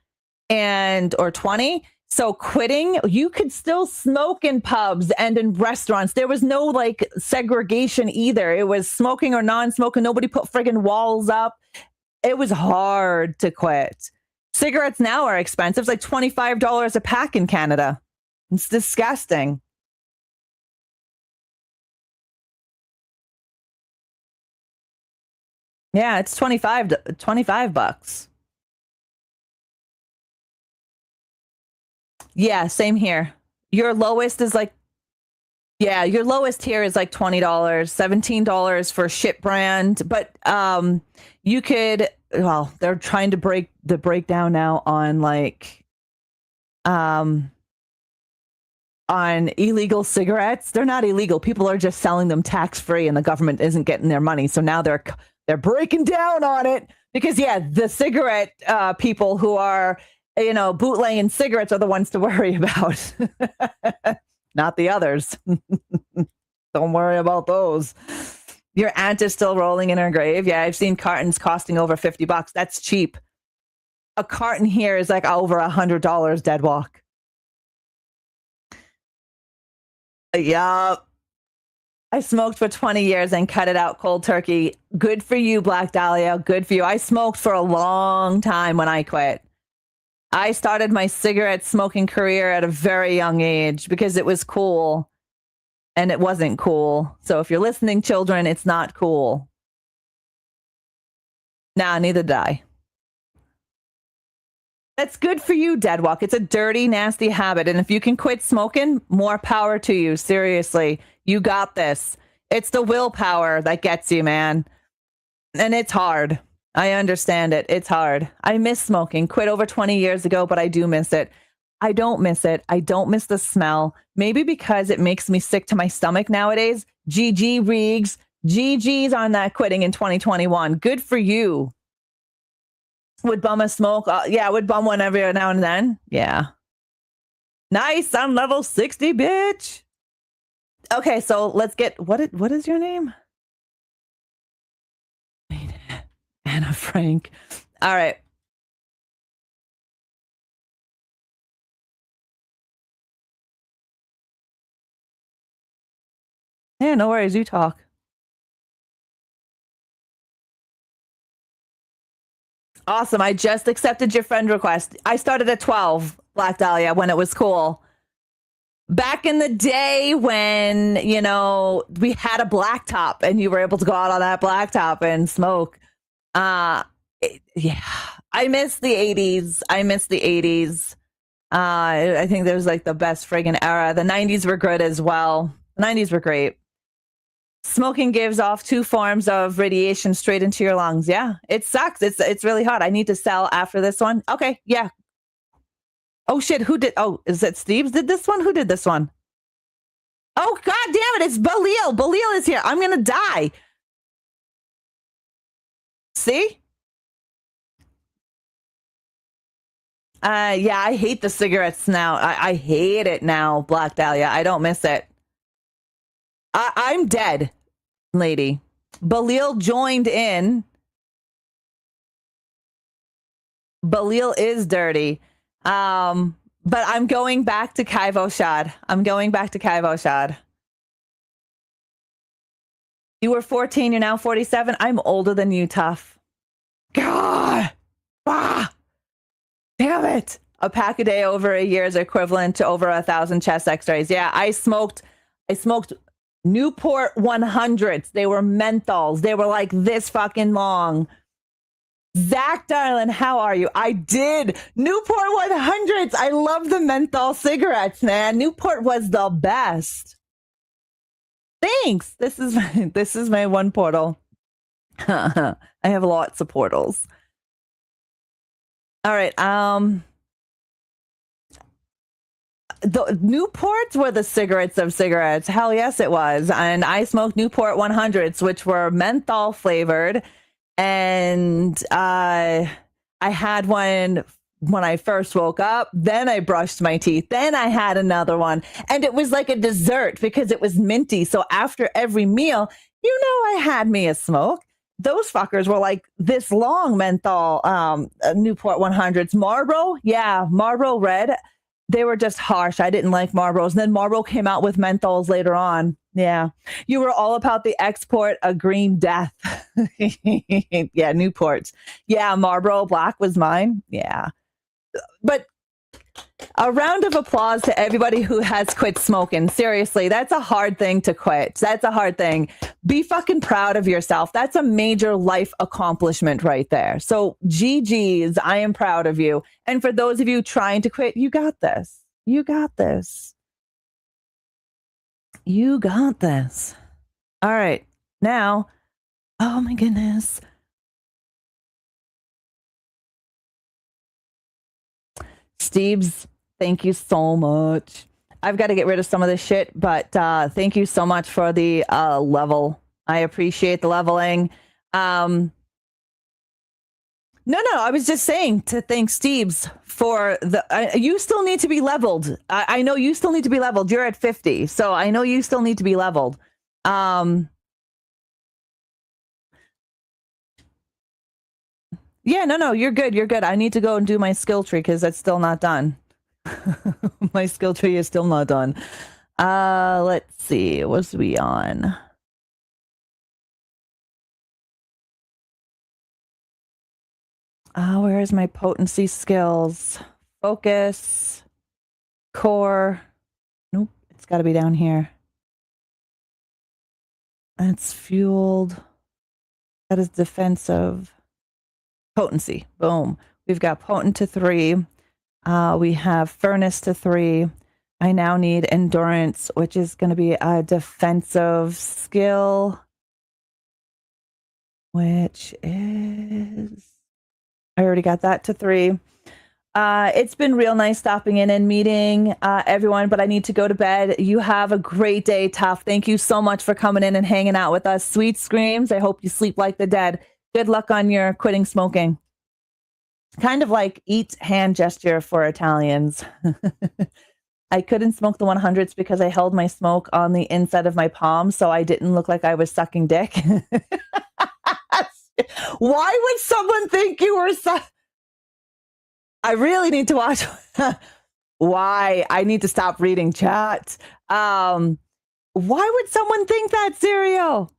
or 20. So quitting, you could still smoke in pubs and in restaurants. There was no like segregation either. It was smoking or non-smoking. Nobody put friggin' walls up. It was hard to quit. Cigarettes now are expensive. It's like $25 a pack in Canada. It's disgusting. Yeah, it's 25 bucks. Yeah, same here. Your lowest is like, yeah, your lowest here is like $20, $17 for shit brand. But you could, well, they're trying to break the breakdown now on like on illegal cigarettes. They're not illegal. People are just selling them tax free and the government isn't getting their money. So now they're breaking down on it because yeah, the cigarette people who are bootlegging cigarettes are the ones to worry about, not the others. Don't worry about those. Your aunt is still rolling in her grave. Yeah, I've seen cartons costing over $50. That's cheap. A carton here is like over $100 dead walk. Yeah. I smoked for 20 years and cut it out cold turkey. Good for you, Black Dahlia. Good for you. I smoked for a long time when I quit. I started my cigarette smoking career at a very young age because it was cool and it wasn't cool. So if you're listening, children, it's not cool. Nah, neither did I. That's good for you, Deadwalk. It's a dirty, nasty habit. And if you can quit smoking, more power to you. Seriously, you got this. It's the willpower that gets you, man. And it's hard. I understand it. It's hard. I miss smoking. Quit over 20 years ago, but I do miss it. I don't miss it. I don't miss the smell. Maybe because it makes me sick to my stomach nowadays. GG Reegs. GG's on that quitting in 2021. Good for you. Would bum a smoke. Yeah, would bum one every now and then. Yeah. Nice. I'm level 60, bitch. Okay, so let's get what is your name? Anna Frank. All right. Yeah, no worries. You talk. Awesome. I just accepted your friend request. I started at 12, Black Dahlia, when it was cool. Back in the day when, we had a blacktop and you were able to go out on that blacktop and smoke. Yeah, I miss the 80s. I think there was like the best friggin' era. The 90s were good as well. The 90s were great. Smoking gives off 2 forms of radiation straight into your lungs. Yeah, it sucks. It's really hot. I need to sell after this one. Okay, yeah. Oh shit, who did? Oh, is it Steve's did this one? Who did this one? Oh god damn it, it's Balil. Balil is here. I'm gonna die. See? Yeah, I hate the cigarettes now. I hate it now, Black Dahlia. I don't miss it. I'm dead, lady. Balil joined in. Balil is dirty. But I'm going back to Kaivoshad. I'm going back to Kaivoshad. You were 14, you're now 47. I'm older than you, tough. God. Ah. Damn it. A pack a day over a year is equivalent to over 1,000 chest x-rays. Yeah, I smoked Newport 100s. They were menthols. They were like this fucking long. Zach, darling, how are you? I did. Newport 100s. I love the menthol cigarettes, man. Newport was the best. Thanks. This is my one portal. I have lots of portals. All right. The Newports were the cigarettes of cigarettes. Hell yes, it was. And I smoked Newport 100s, which were menthol flavored. And I had one when I first woke up. Then I brushed my teeth. Then I had another one. And it was like a dessert because it was minty. So after every meal, I had me a smoke. Those fuckers were like this long menthol Newport 100s. Marlboro, yeah, Marlboro Red. They were just harsh. I didn't like Marlboros. And then Marlboro came out with menthols later on. Yeah. You were all about the export of green death. Yeah, Newports. Yeah, Marlboro Black was mine. Yeah. But a round of applause to everybody who has quit smoking. Seriously, that's a hard thing to quit. That's a hard thing. Be fucking proud of yourself. That's a major life accomplishment right there. So GG's, I am proud of you. And for those of you trying to quit, you got this. You got this. You got this. All right. Now, oh my goodness. Steve's, thank you so much. I've got to get rid of some of this shit, but thank you so much for the level. I appreciate the leveling. No, I was just saying to thank Steve's for the. You still need to be leveled. I know you still need to be leveled. You're at 50, so I know you still need to be leveled. Yeah, no, you're good. You're good. I need to go and do my skill tree because that's still not done. My skill tree is still not done. Let's see. What's we on? Where is my potency skills? Focus. Core. Nope. It's got to be down here. That's fueled. That is defensive. Potency. Boom. We've got potent to 3. We have furnace to 3. I now need endurance, which is going to be a defensive skill, which is, I already got that to 3. It's been real nice stopping in and meeting everyone, but I need to go to bed. You have a great day, Tough. Thank you so much for coming in and hanging out with us. Sweet screams. I hope you sleep like the dead. Good luck on your quitting smoking. Kind of like eat hand gesture for Italians. I couldn't smoke the 100s because I held my smoke on the inside of my palm, so I didn't look like I was sucking dick. Why would someone think you were I really need to watch. Why? I need to stop reading chat. Why would someone think that, Serial?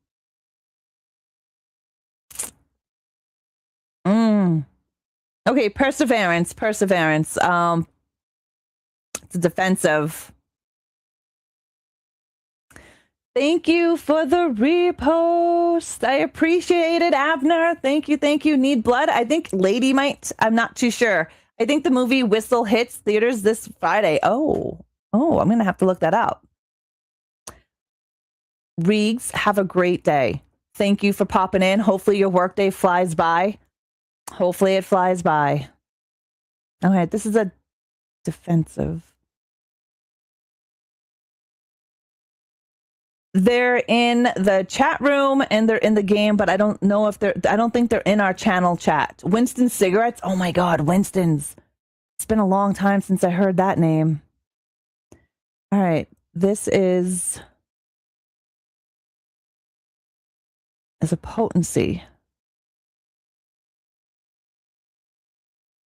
Okay, perseverance. It's a defensive. Thank you for the repost. I appreciate it, Abner. Thank you. Need blood? I think Lady might. I'm not too sure. I think the movie Whistle hits theaters this Friday. Oh, I'm going to have to look that up. Reegs, have a great day. Thank you for popping in. Hopefully your workday flies by. Hopefully it flies by. All right, this is a defensive. They're in the chat room and they're in the game, but I don't know if I don't think they're in our channel chat. Winston Cigarettes? Oh my God, Winston's. It's been a long time since I heard that name. All right, this is a potency,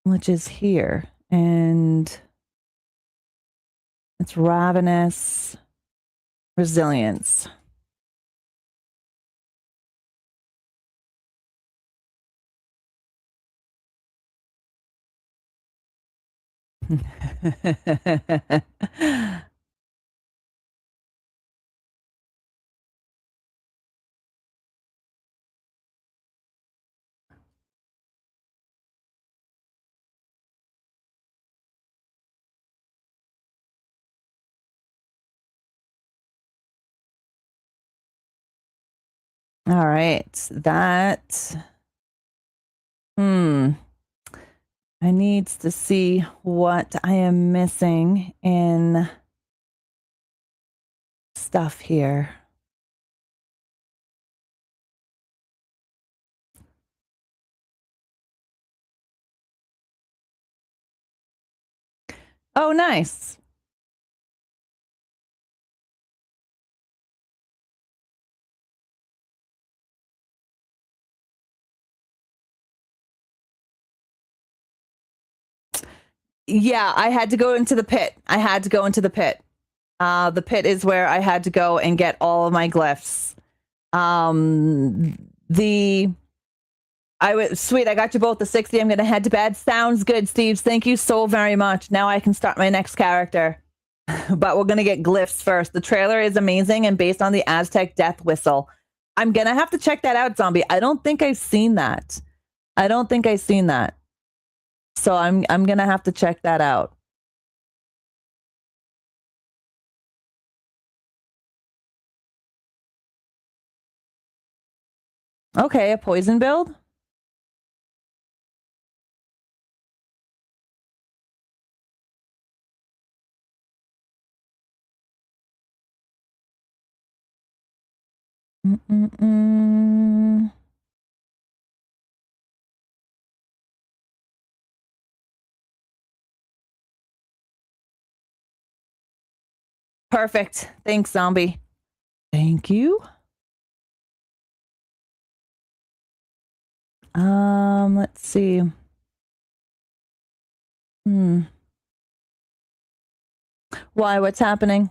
which is here, and it's ravenous resilience. All right, that. I need to see what I am missing in stuff here. Oh, nice. Yeah, I had to go into the pit. The pit is where I had to go and get all of my glyphs. Sweet, I got you both the 60. I'm gonna head to bed. Sounds good, Steves. Thank you so very much. Now I can start my next character. But we're gonna get glyphs first. The trailer is amazing and based on the Aztec death whistle. I'm gonna have to check that out, Zombie. I don't think I've seen that. So I'm gonna have to check that out. Okay, a poison build. Perfect. Thanks, Zombie. Thank you. Let's see. Why? What's happening?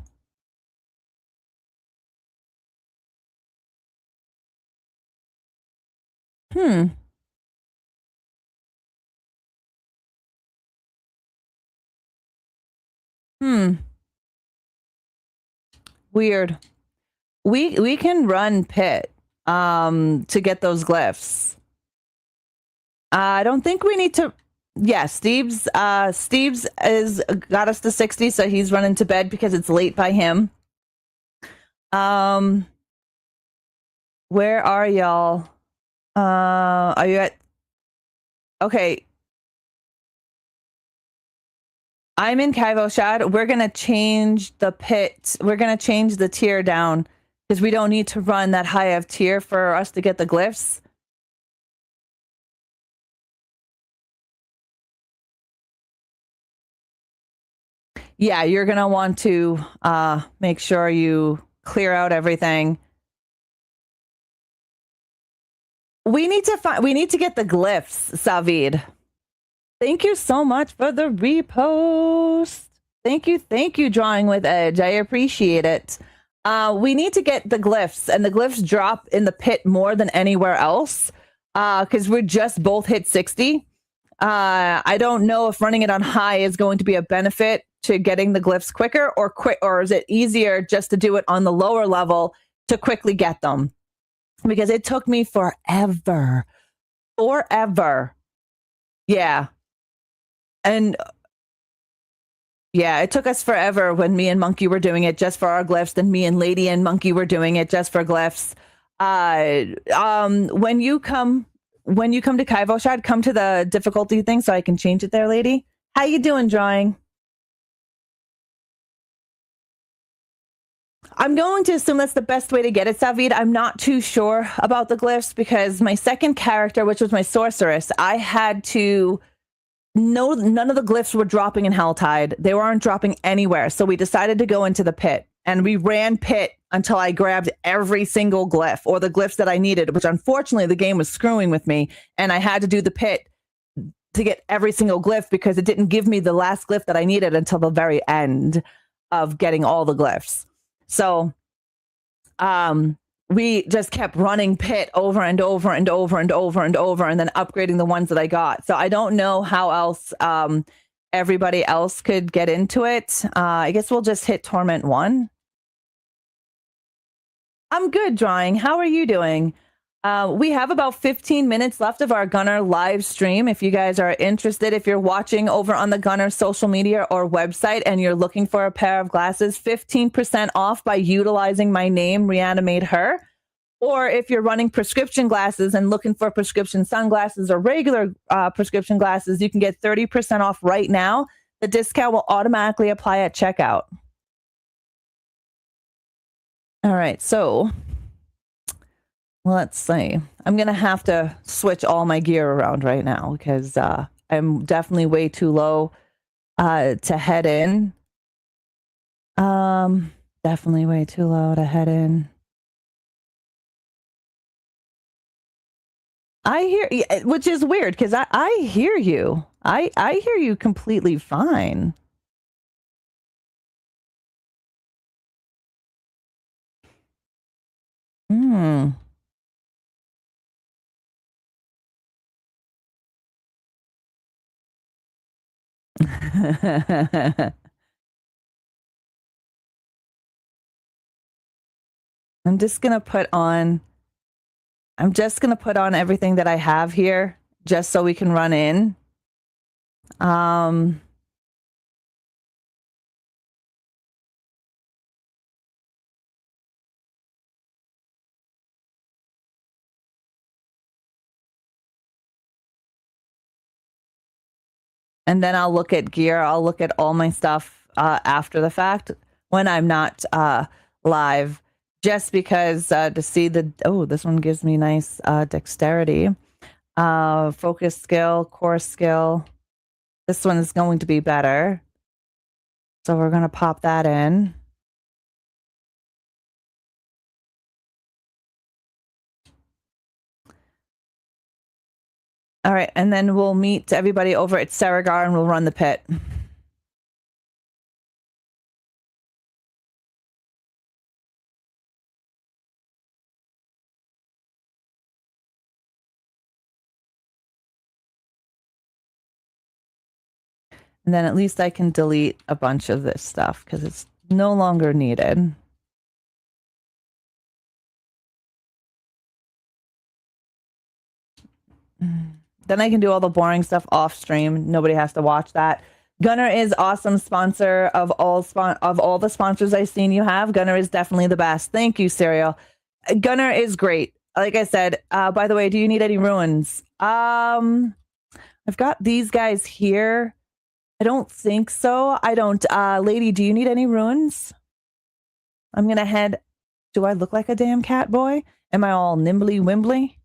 Weird. We can run pit to get those glyphs. I don't think we need to. Yeah, Steve's is got us to 60, so he's running to bed because it's late by him. Where are y'all? Are you at? Okay. I'm in Kaivoshad. We're gonna change the pit. We're gonna change the tier down because we don't need to run that high of tier for us to get the glyphs. Yeah, you're gonna want to make sure you clear out everything. We need to get the glyphs, Savid. Thank you so much for the repost. Thank you, Drawing with Edge. I appreciate it. We need to get the glyphs, and the glyphs drop in the pit more than anywhere else because we're just both hit 60. I don't know if running it on high is going to be a benefit to getting the glyphs quicker, or is it easier just to do it on the lower level to quickly get them? Because it took me forever. Yeah. And yeah, it took us forever when me and Monkey were doing it just for our glyphs, then me and Lady and Monkey were doing it just for glyphs. When you come to Kaivoshad, come to the difficulty thing so I can change it there, Lady. How you doing, Drawing? I'm going to assume that's the best way to get it, Savid. I'm not too sure about the glyphs because my second character, which was my sorceress, I had to... No, none of the glyphs were dropping in Helltide. They weren't dropping anywhere. So we decided to go into the pit, and we ran pit until I grabbed every single glyph, or the glyphs that I needed, which unfortunately the game was screwing with me, and I had to do the pit to get every single glyph because it didn't give me the last glyph that I needed until the very end of getting all the glyphs. So we just kept running pit over and over and over and over and over, and then upgrading the ones that I got. So I don't know how else everybody else could get into it. I guess we'll just hit Torment 1. I'm good, Drawing. How are you doing? We have about 15 minutes left of our Gunnar live stream. If you guys are interested, if you're watching over on the Gunnar social media or website and you're looking for a pair of glasses, 15% off by utilizing my name, ReAnimateHer. Or if you're running prescription glasses and looking for prescription sunglasses or regular prescription glasses, you can get 30% off right now. The discount will automatically apply at checkout. All right, so... let's see. I'm going to have to switch all my gear around right now because I'm definitely way too low to head in. Definitely way too low to head in. I hear, which is weird because I hear you. I hear you completely fine. Hmm. I'm just going to put on everything that I have here just so we can run in. And then I'll look at gear. I'll look at all my stuff after the fact when I'm not live, just because to see the... oh, this one gives me nice dexterity, focus skill, core skill. This one is going to be better. So we're going to pop that in. All right, and then we'll meet everybody over at Saragar and we'll run the pit. And then at least I can delete a bunch of this stuff because it's no longer needed. Then I can do all the boring stuff off stream. Nobody has to watch that. Gunnar is awesome sponsor of all the sponsors I've seen you have. Gunnar is definitely the best. Thank you, Serial. Gunnar is great. Like I said, by the way, do you need any ruins? I've got these guys here. I don't think so. I don't. Lady, do you need any ruins? I'm going to head... do I look like a damn cat boy? Am I all nimbly wimbly?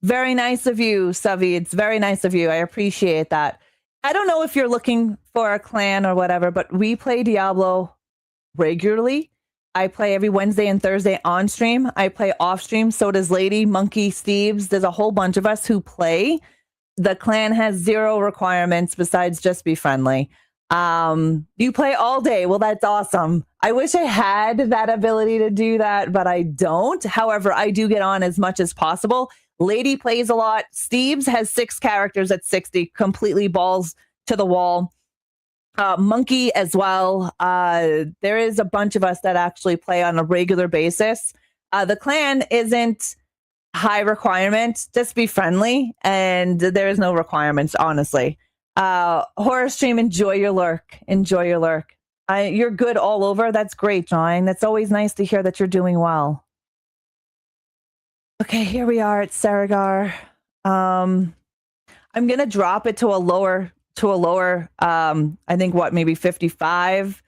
Very nice of you, Savi. It's very nice of you. I appreciate that. I don't know if you're looking for a clan or whatever, but we play Diablo regularly. I play every Wednesday and Thursday on stream. I play off stream. So does Lady, Monkey, Steves. There's a whole bunch of us who play. The clan has 0 requirements besides just be friendly. You play all day. Well, that's awesome. I wish I had that ability to do that, but I don't. However, I do get on as much as possible. Lady plays a lot. Steves has 6 characters at 60, completely balls to the wall. Monkey as well. There is a bunch of us that actually play on a regular basis. The clan isn't high requirement. Just be friendly, and there is no requirements, honestly. Horror stream, enjoy your lurk. Enjoy your lurk. You're good all over. That's great, Drawing. That's always nice to hear that you're doing well. Okay, here we are at Saragar. I'm gonna drop it to a lower, I think what, maybe 55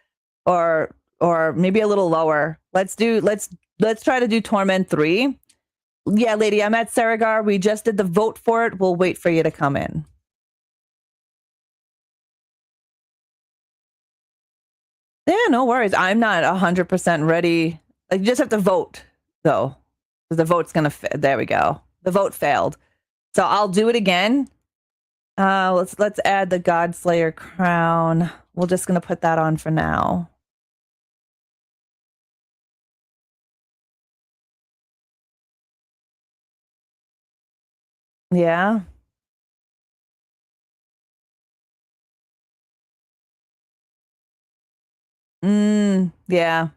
or or maybe a little lower. Let's try to do Torment 3. Yeah, lady, I'm at Saragar. We just did the vote for it. We'll wait for you to come in. Yeah, no worries. I'm not 100% ready. Like, you just have to vote, though. The vote's gonna. There we go. The vote failed. So I'll do it again. Let's add the Godslayer crown. We're just gonna put that on for now. Yeah. Yeah.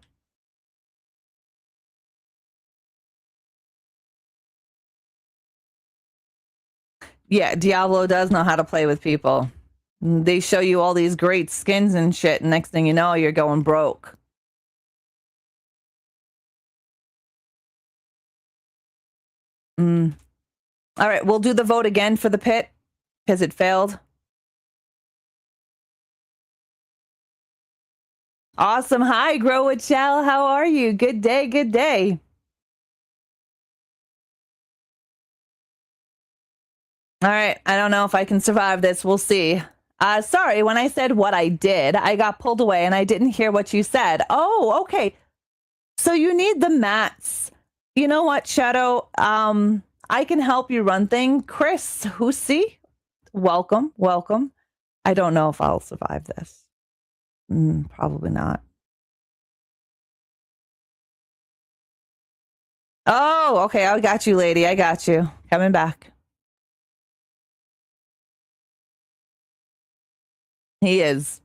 Yeah, Diablo does know how to play with people. They show you all these great skins and shit, and next thing you know, you're going broke. All right, we'll do the vote again for the pit because it failed. Awesome. Hi, Grow with Shell. How are you? Good day. Good day. All right. I don't know if I can survive this. We'll see. Sorry, when I said what I did, I got pulled away and I didn't hear what you said. Oh, okay. So you need the mats. You know what, Shadow? I can help you run things. Chris Hussey, welcome. Welcome. I don't know if I'll survive this. Probably not. Oh, okay. I got you, lady. I got you. Coming back. He is.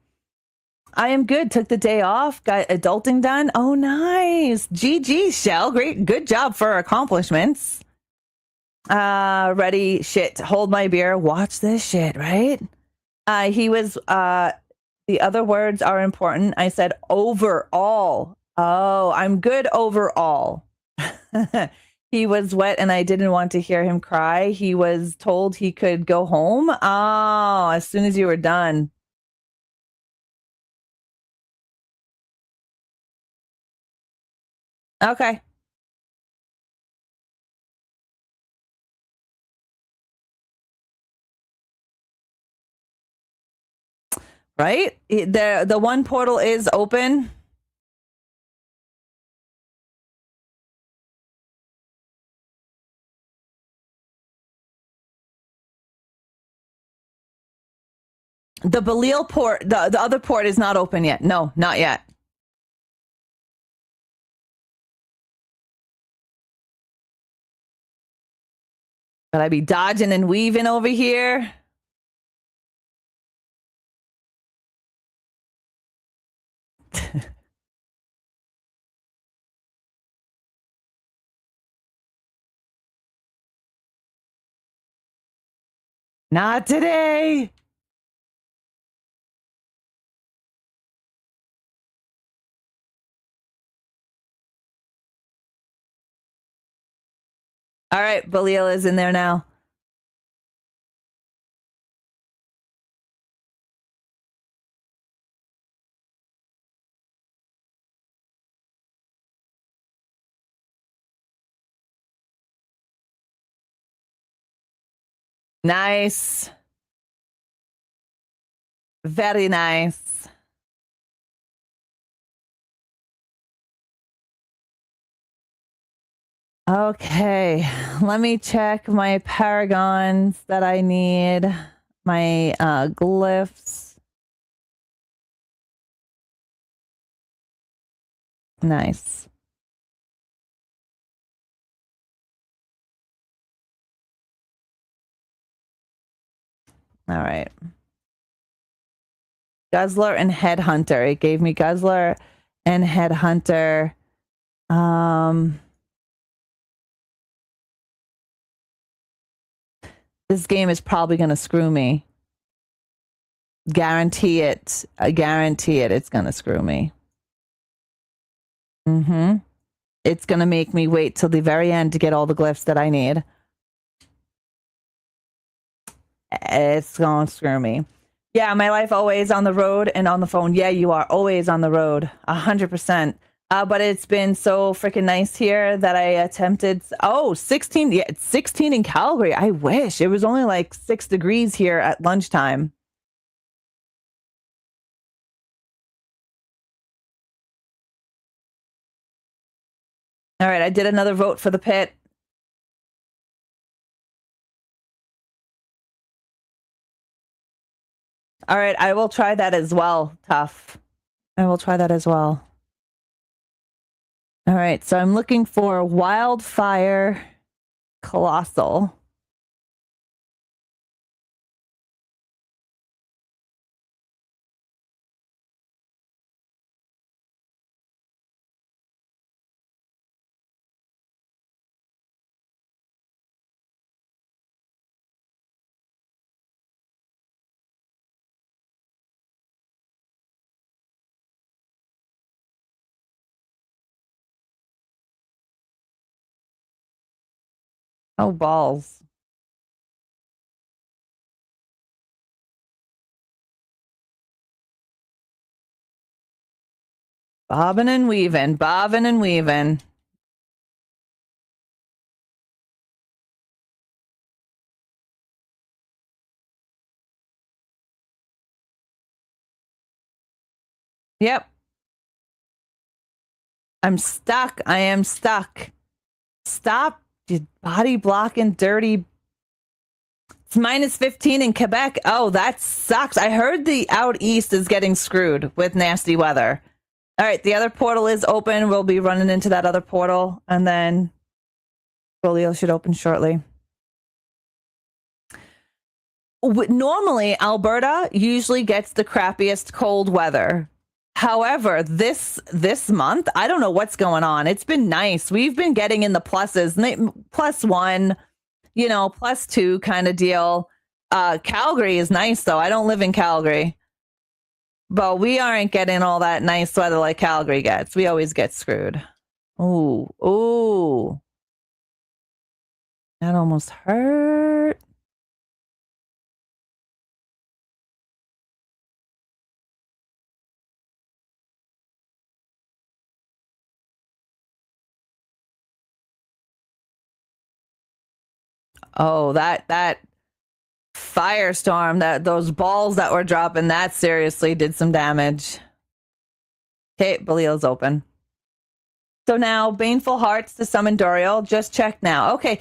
I am good. Took the day off. Got adulting done. Oh, nice. GG, Shell. Great. Good job for accomplishments. Ready. Shit. Hold my beer. Watch this shit, right? He was, the other words are important. I said overall. Oh, I'm good overall. He was wet and I didn't want to hear him cry. He was told he could go home. Oh, as soon as you were done. Okay. Right? The one portal is open. The Belial port, the other port is not open yet. No, not yet. But I be dodging and weaving over here. Not today. All right, Belial is in there now. Nice. Very nice. Okay, let me check my paragons that I need. My glyphs. Nice. All right. Guzzler and Headhunter. It gave me Guzzler and Headhunter. This game is probably going to screw me. Guarantee it. I guarantee it. It's going to screw me. It's going to make me wait till the very end to get all the glyphs that I need. It's going to screw me. Yeah, my life always on the road and on the phone. Yeah, you are always on the road, 100%. But it's been so freaking nice here that I attempted. Oh, 16. Yeah, it's 16 in Calgary. I wish it was only like 6 degrees here at lunchtime. All right, I did another vote for the pit. All right, I will try that as well. Tough. I will try that as well. All right, so I'm looking for Wildfire Colossal. Oh, balls. Bobbing and weaving, bobbing and weaving. Yep. I'm stuck. I am stuck. Stop, you body blocking dirty. It's minus 15 in Quebec. Oh, that sucks. I heard the out east is getting screwed with nasty weather. All right, the other portal is open. We'll be running into that other portal, and then Folio should open shortly. Normally, Alberta usually gets the crappiest cold weather. However, this month, I don't know what's going on. It's been nice. We've been getting in the pluses, +1, +2 kind of deal. Calgary is nice though. I don't live in Calgary, but we aren't getting all that nice weather like Calgary gets. We always get screwed. Ooh, that almost hurt. Oh, that firestorm, those balls that were dropping, that seriously did some damage. Okay, Belial's open. So now, Baneful Hearts to summon Doriel. Just check now. Okay.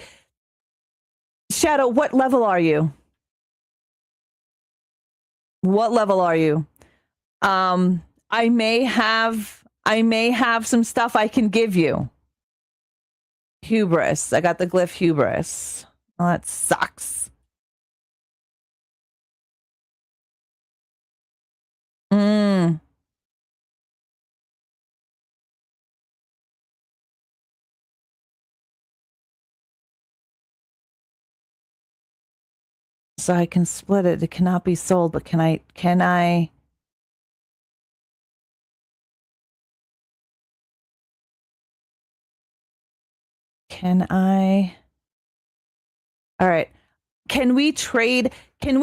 Shadow, what level are you? What level are you? I may have some stuff I can give you. Hubris. I got the glyph Hubris. Oh, that sucks. So I can split it. It cannot be sold, but can I can I All right. Can we trade things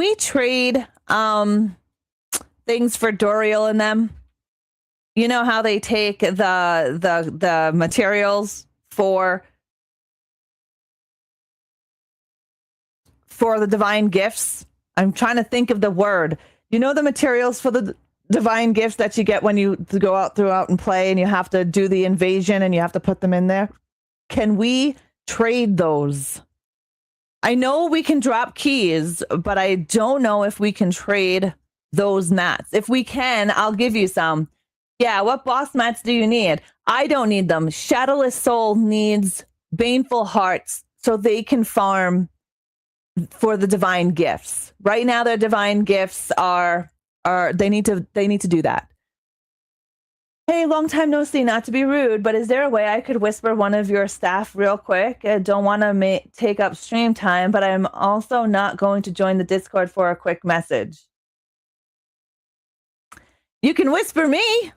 for Doriel and them? You know how they take the materials for the divine gifts? I'm trying to think of the word. You know the materials for the divine gifts that you get when you go out throughout and play and you have to do the invasion and you have to put them in there? Can we trade those? I know we can drop keys, but I don't know if we can trade those mats. If we can, I'll give you some. Yeah, what boss mats do you need? I don't need them. Shadowless Soul needs Baneful Hearts so they can farm for the divine gifts. Right now their divine gifts are they need to do that. Hey, long time no see, not to be rude, but is there a way I could whisper one of your staff real quick? I don't want to take up stream time, but I'm also not going to join the Discord for a quick message. You can whisper me.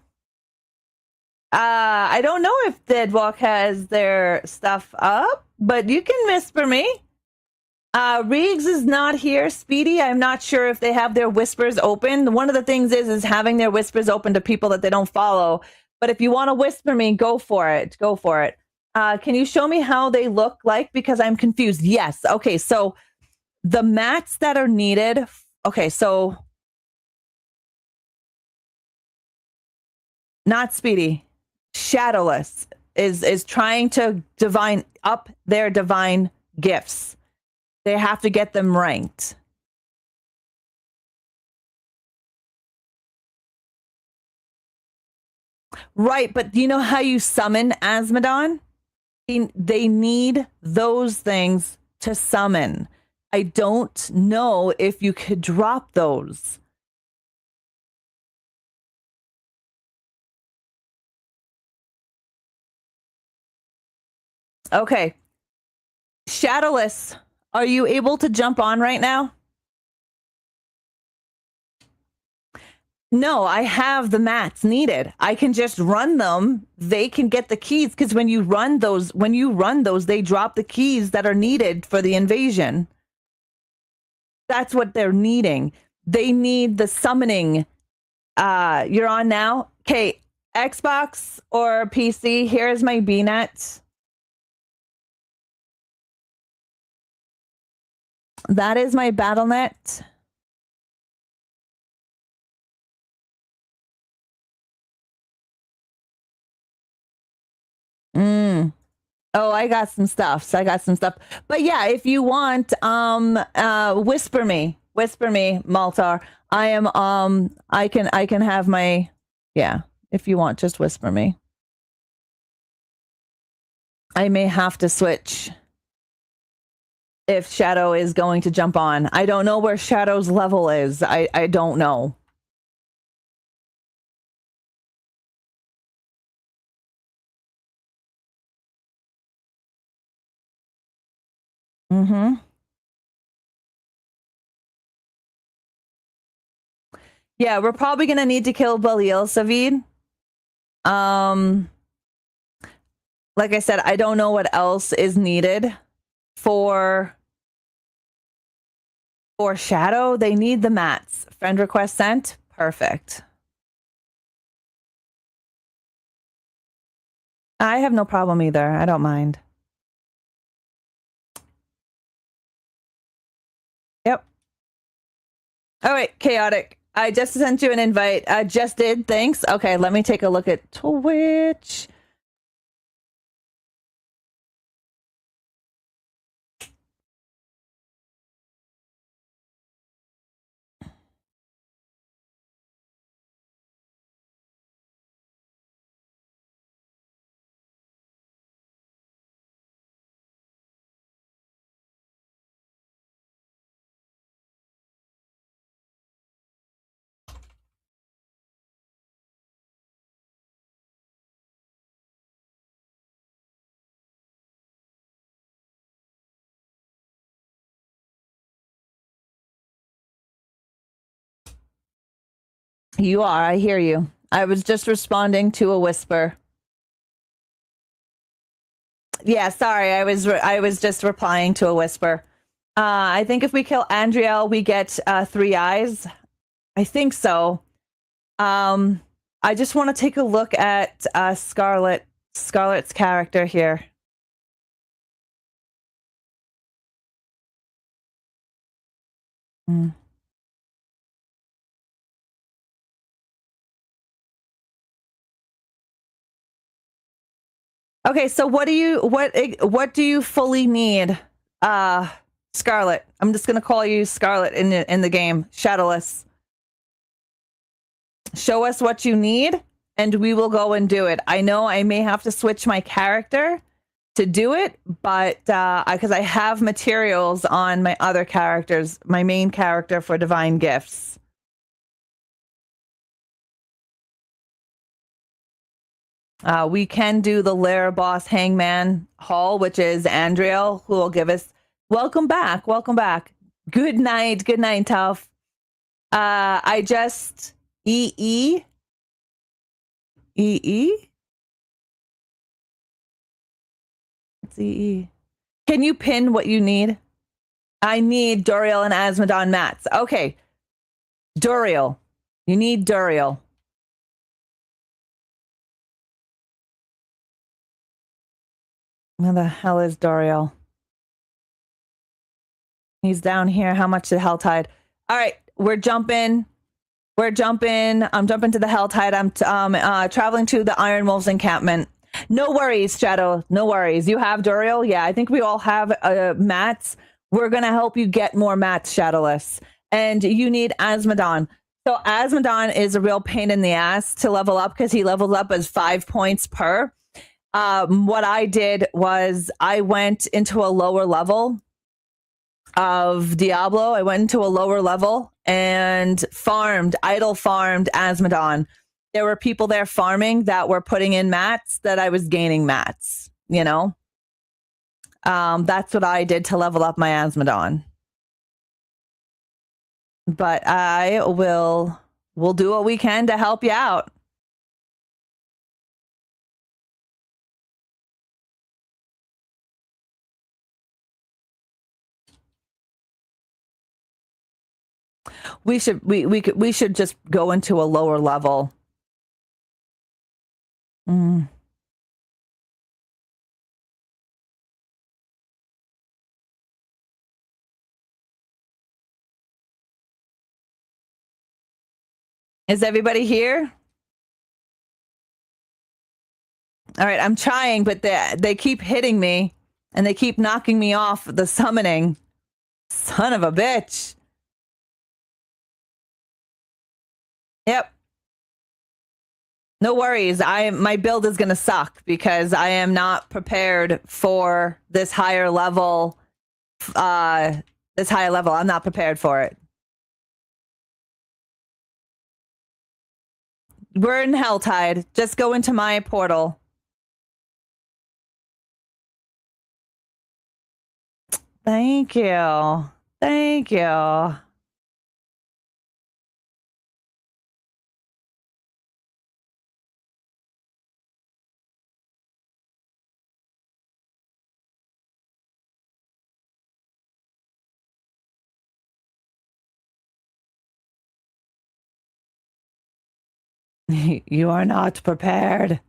I don't know if Deadwalk has their stuff up, but you can whisper me. Riggs is not here. Speedy, I'm not sure if they have their whispers open. One of the things is having their whispers open to people that they don't follow. But if you want to whisper me, go for it. Go for it. Can you show me how they look like? Because I'm confused. Yes. Okay. So the mats that are needed. Okay. So not Speedy. Shadowless is trying to divine up their divine gifts. They have to get them ranked. Right, but do you know how you summon Asmodon? They need those things to summon. I don't know if you could drop those. Okay. Shadowless, are you able to jump on right now? No, I have the mats needed. I can just run them. They can get the keys because when you run those, they drop the keys that are needed for the invasion. That's what they're needing. They need the summoning. You're on now? Okay, Xbox or PC, here's my BNet. That is my BattleNet. Oh, I got some stuff. But yeah, if you want, whisper me, Maltar. I am I can have my, yeah, if you want, just whisper me. I may have to switch if Shadow is going to jump on. I don't know where Shadow's level is. I don't know. Mm-hmm. Yeah, we're probably gonna need to kill Belial Savid. Like I said, I don't know what else is needed for Shadow. They need the mats. Friend request sent. Perfect. I have no problem either. I don't mind. Yep. All right, chaotic. I just sent you an invite. I just did. Thanks. Okay, let me take a look at Twitch. You are. I hear you. I was just responding to a whisper. Yeah, sorry. I was just replying to a whisper. I think if we kill Andriel, we get 3 eyes. I think so. I just want to take a look at Scarlet's character here. Okay, so what do you fully need? Scarlet. I'm just gonna call you Scarlet in the game. Shadowless. Show us what you need, and we will go and do it. I know I may have to switch my character to do it, but because I have materials on my other characters, my main character for Divine Gifts. We can do the Lair Boss Hangman Hall, which is Andriel, who will give us welcome back. Good night, Tough. I just EE. It's EE. Can you pin what you need? I need Duriel and Asmodon mats. Okay. Duriel. You need Duriel. Where the hell is Duriel? He's down here. How much did Helltide? All right. We're jumping. I'm jumping to the Helltide. I'm traveling to the Iron Wolves encampment. No worries, Shadow. No worries. You have Duriel? Yeah, I think we all have mats. We're going to help you get more mats, Shadowless. And you need Asmodon. So Asmodon is a real pain in the ass to level up because he levels up as 5 points per. What I did was I went into a lower level of Diablo. I went into a lower level and idle farmed Asmodon. There were people there farming that were putting in mats that I was gaining mats, you know? That's what I did to level up my Asmodon. But we'll do what we can to help you out. We should just go into a lower level. Is everybody here? All right, I'm trying, but they keep hitting me and they keep knocking me off the summoning. Son of a bitch. Yep. No worries. My build is going to suck because I am not prepared for this higher level. I'm not prepared for it. We're in Helltide. Just go into my portal. Thank you. Thank you. You are not prepared.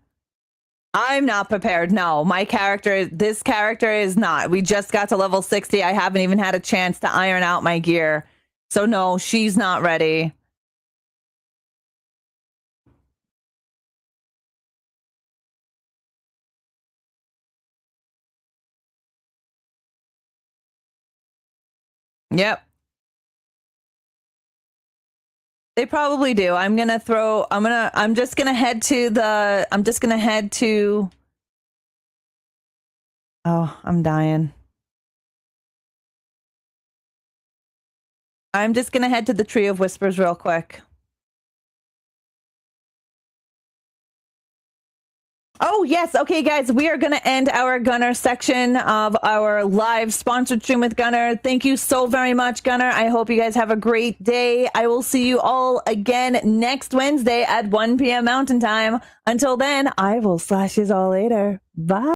I'm not prepared. No, this character is not. We just got to level 60. I haven't even had a chance to iron out my gear. So no, she's not ready. Yep. They probably do. I'm just gonna head to Oh, I'm dying. I'm just gonna head to the Tree of Whispers real quick. Oh, yes. Okay, guys, we are going to end our Gunnar section of our live sponsored stream with Gunnar. Thank you so very much, Gunnar. I hope you guys have a great day. I will see you all again next Wednesday at 1 p.m. Mountain Time. Until then, I will slash you all later. Bye.